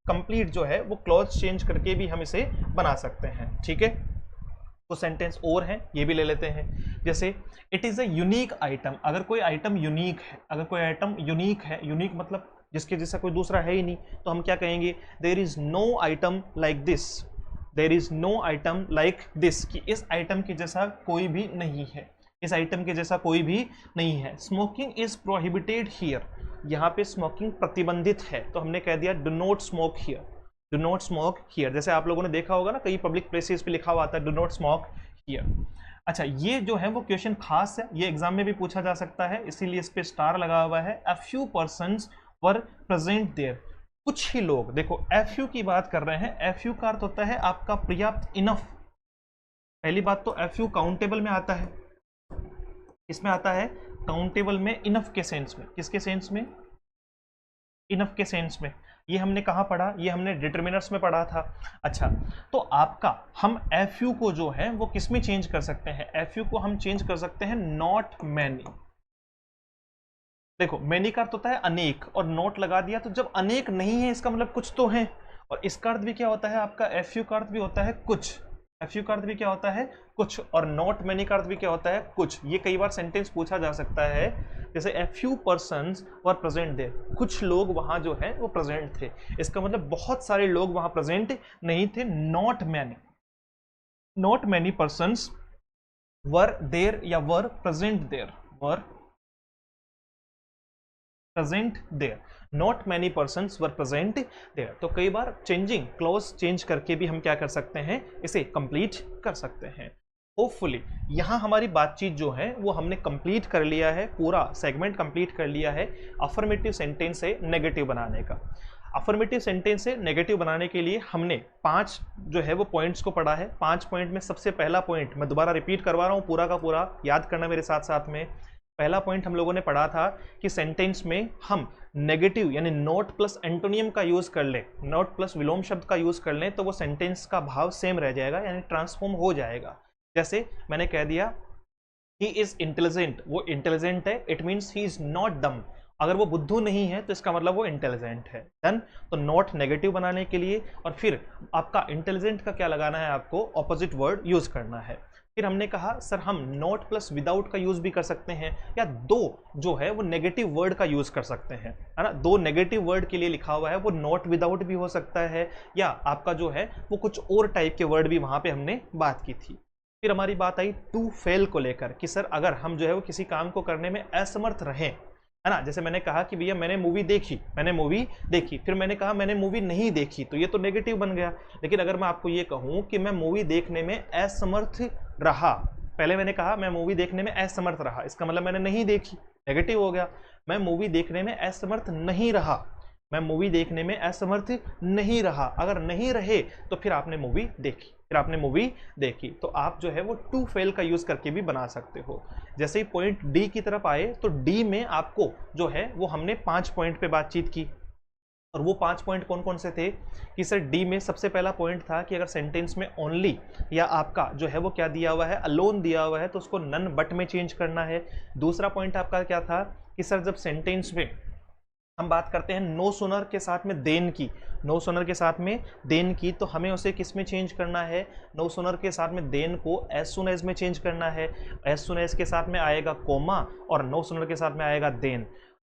कंप्लीट जो है वो क्लॉज चेंज करके भी हम इसे बना सकते हैं, ठीक है। तो सेंटेंस और हैं, ये भी ले लेते हैं। जैसे it is a unique item, अगर कोई आइटम यूनिक है, अगर कोई आइटम यूनिक है, यूनिक मतलब जिसके जैसा कोई दूसरा है ही नहीं, तो हम क्या कहेंगे, there is no item like this, there is no item like this, कि इस आइटम के जैसा कोई भी नहीं है, इस आइटम के जैसा कोई भी नहीं है। स्मोकिंग इज प्रोहिबिटेड हियर, यहाँ पे स्मोकिंग प्रतिबंधित है, तो हमने कह दिया do not smoke here, do not smoke here. जैसे आप लोगों ने देखा होगा ना, कई पब्लिक प्लेसेस पे लिखा हुआ आता है डू नॉट स्मोक हियर। अच्छा, ये जो है वो क्वेश्चन खास है, ये एग्जाम में भी पूछा जा सकता है, इसीलिए इस पे स्टार लगा हुआ है। A few persons were present there, कुछ ही लोग, देखो एफ यू की बात कर रहे हैं, एफ यू का अर्थ होता है आपका पर्याप्त, इनफ। पहली बात तो एफ यू काउंटेबल में आता है, इसमें आता है काउंटेबल में, इनफ के सेंस में, किसके सेंस में, इनफ के सेंस में। ये हमने कहाँ पढ़ा, ये हमने डिटरमिनर्स में पढ़ा था। अच्छा, तो आपका हम एफ यू को जो है वो किस में चेंज कर सकते हैं, एफ यू को हम चेंज कर सकते हैं नॉट मैनी। देखो मैनी का अर्थ होता है अनेक, और नॉट लगा दिया, तो जब अनेक नहीं है इसका मतलब कुछ तो है। और इसका अर्थ भी क्या होता है आपका, एफ यू का अर्थ भी होता है कुछ, एफ यू का अर्थ भी क्या होता है कुछ, और नॉट मैनी का अर्थ भी क्या होता है कुछ। ये कई बार सेंटेंस पूछा जा सकता है, जैसे a few persons were present there, कुछ लोग वहां जो है वो प्रेजेंट थे, इसका मतलब बहुत सारे लोग वहां प्रेजेंट नहीं थे। Not many, not many persons were there या were present there, were present there, not many persons were present there. तो कई बार चेंजिंग क्लॉज चेंज करके भी हम क्या कर सकते हैं, इसे कंप्लीट कर सकते हैं। होपफुली यहाँ हमारी बातचीत जो है वो हमने कंप्लीट कर लिया है, पूरा सेगमेंट कंप्लीट कर लिया है अफर्मेटिव सेंटेंस से नेगेटिव बनाने का। अफर्मेटिव सेंटेंस से नेगेटिव बनाने के लिए हमने 5 जो है वो पॉइंट्स को पढ़ा है। 5 पॉइंट में सबसे पहला पॉइंट मैं दोबारा रिपीट करवा रहा हूँ, पूरा का पूरा याद करना मेरे साथ साथ में। पहला पॉइंट हम लोगों ने पढ़ा था कि सेंटेंस में हम नेगेटिव यानी नॉट प्लस एंटोनियम का यूज कर लें, नॉट प्लस विलोम शब्द का यूज कर लें, तो वो सेंटेंस का भाव सेम रह जाएगा, यानी ट्रांसफॉर्म हो जाएगा। जैसे मैंने कह दिया ही इज इंटेलिजेंट, वो इंटेलिजेंट है, it means he is not डम, अगर वो बुद्धू नहीं है तो इसका मतलब वो इंटेलिजेंट है। डन। तो नॉट नेगेटिव बनाने के लिए, और फिर आपका इंटेलिजेंट का क्या लगाना है, आपको ऑपोजिट वर्ड यूज करना है। फिर हमने कहा सर हम नॉट प्लस विदाउट का यूज भी कर सकते हैं, या दो जो है वो नेगेटिव वर्ड का यूज कर सकते हैं, है ना। दो नेगेटिव वर्ड के लिए लिखा हुआ है, वो नॉट विदाउट भी हो सकता है, या आपका जो है वो कुछ और टाइप के वर्ड भी वहां पे हमने बात की थी। फिर हमारी बात आई टू फेल को लेकर कि सर अगर हम जो है वो किसी काम को करने में असमर्थ रहें, है ना। जैसे मैंने कहा कि भैया मैंने मूवी देखी, फिर मैंने कहा मैंने मूवी नहीं देखी, तो ये तो नेगेटिव बन गया। लेकिन अगर मैं आपको ये कहूं कि मैं मूवी देखने में असमर्थ रहा, पहले मैंने कहा मैं मूवी देखने में असमर्थ रहा, इसका मतलब मैंने नहीं देखी, नेगेटिव हो गया। मैं मूवी देखने में असमर्थ नहीं रहा, मैं मूवी देखने में असमर्थ नहीं रहा, अगर नहीं रहे तो फिर आपने मूवी देखी, तो आप जो है वो टू फेल का यूज करके भी बना सकते हो। जैसे ही पॉइंट डी की तरफ आए, तो डी में आपको जो है वो हमने 5 पॉइंट पे बातचीत की, और वो 5 पॉइंट कौन कौन से थे कि सर डी में सबसे पहला पॉइंट था कि अगर सेंटेंस में ओनली या आपका जो है वो क्या दिया हुआ है, अलोन दिया हुआ है, तो उसको नन बट में चेंज करना है। दूसरा पॉइंट आपका क्या था कि सर जब सेंटेंस में हम बात करते हैं नो सुनर के साथ में देन की, नो सुनर के साथ में देन की, तो हमें उसे किस में चेंज करना है, नो सुनर के साथ में देन को एज सुन एज में चेंज करना है। एज सुन एज के साथ में आएगा कोमा, और नो सुनर के साथ में आएगा देन।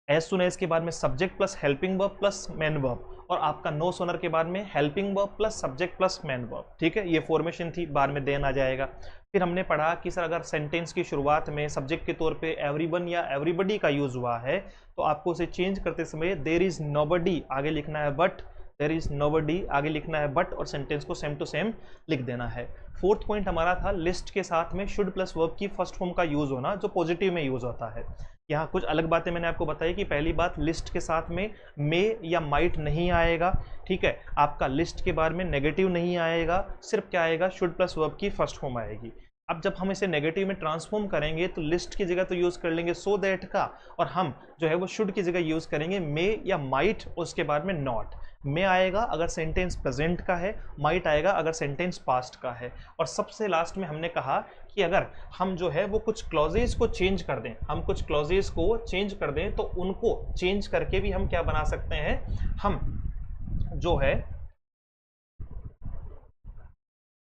एज सुन एज के बाद में subject plus helping verb plus main verb, और आपका नो सुनर के बाद में helping verb plus subject plus main verb. ठीक है, ये फॉर्मेशन थी, बाद में देन आ जाएगा। फिर हमने पढ़ा कि सर अगर सेंटेंस की शुरुआत में सब्जेक्ट के तौर पे एवरीवन या एवरीबडी का यूज हुआ है, तो आपको उसे चेंज करते समय देयर इज नोबडी आगे लिखना है बट, देयर इज नोबडी आगे लिखना है बट, और सेंटेंस को सेम टू सेम लिख देना है। फोर्थ पॉइंट हमारा था लिस्ट के साथ में शुड प्लस वर्ब की फर्स्ट फॉर्म का यूज होना, जो पॉजिटिव में यूज होता है। यहाँ कुछ अलग बातें मैंने आपको बताई कि पहली बात, लिस्ट के साथ में मे या माइट नहीं आएगा, ठीक है। आपका लिस्ट के बारे में नेगेटिव नहीं आएगा, सिर्फ क्या आएगा, शुड प्लस वर्ब की फर्स्ट फॉर्म आएगी। अब जब हम इसे नेगेटिव में ट्रांसफॉर्म करेंगे तो लिस्ट की जगह तो यूज कर लेंगे सो दैट का, और हम जो है वो शुड की जगह यूज करेंगे मे या माइट, उसके बाद में नॉट। मे आएगा अगर सेंटेंस प्रेजेंट का है, माइट आएगा अगर सेंटेंस पास्ट का है। और सबसे लास्ट में हमने कहा कि अगर हम जो है वो कुछ क्लॉजेज को चेंज कर दें, हम कुछ क्लॉजेज को चेंज कर दें तो उनको चेंज करके भी हम क्या बना सकते हैं,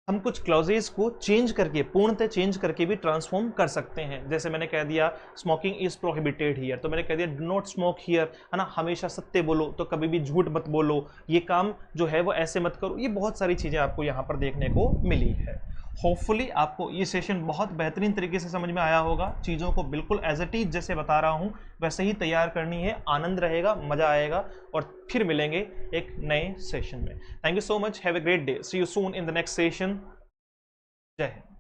हम कुछ क्लॉजेज को चेंज करके, पूर्णतः चेंज करके भी ट्रांसफॉर्म कर सकते हैं। जैसे मैंने कह दिया स्मोकिंग इज प्रोहिबिटेड हियर, तो मैंने कह दिया डू नॉट स्मोक हियर, है ना। हमेशा सत्य बोलो, तो कभी भी झूठ मत बोलो, ये काम जो है वो ऐसे मत करो। ये बहुत सारी चीजें आपको यहाँ पर देखने को मिली है। होपफुली आपको ये सेशन बहुत बेहतरीन तरीके से समझ में आया होगा। चीज़ों को बिल्कुल एज इट इज जैसे बता रहा हूँ वैसे ही तैयार करनी है, आनंद रहेगा, मजा आएगा, और फिर मिलेंगे एक नए सेशन में। Thank you so much, have a great day, see you soon in the next session. जय हिंद।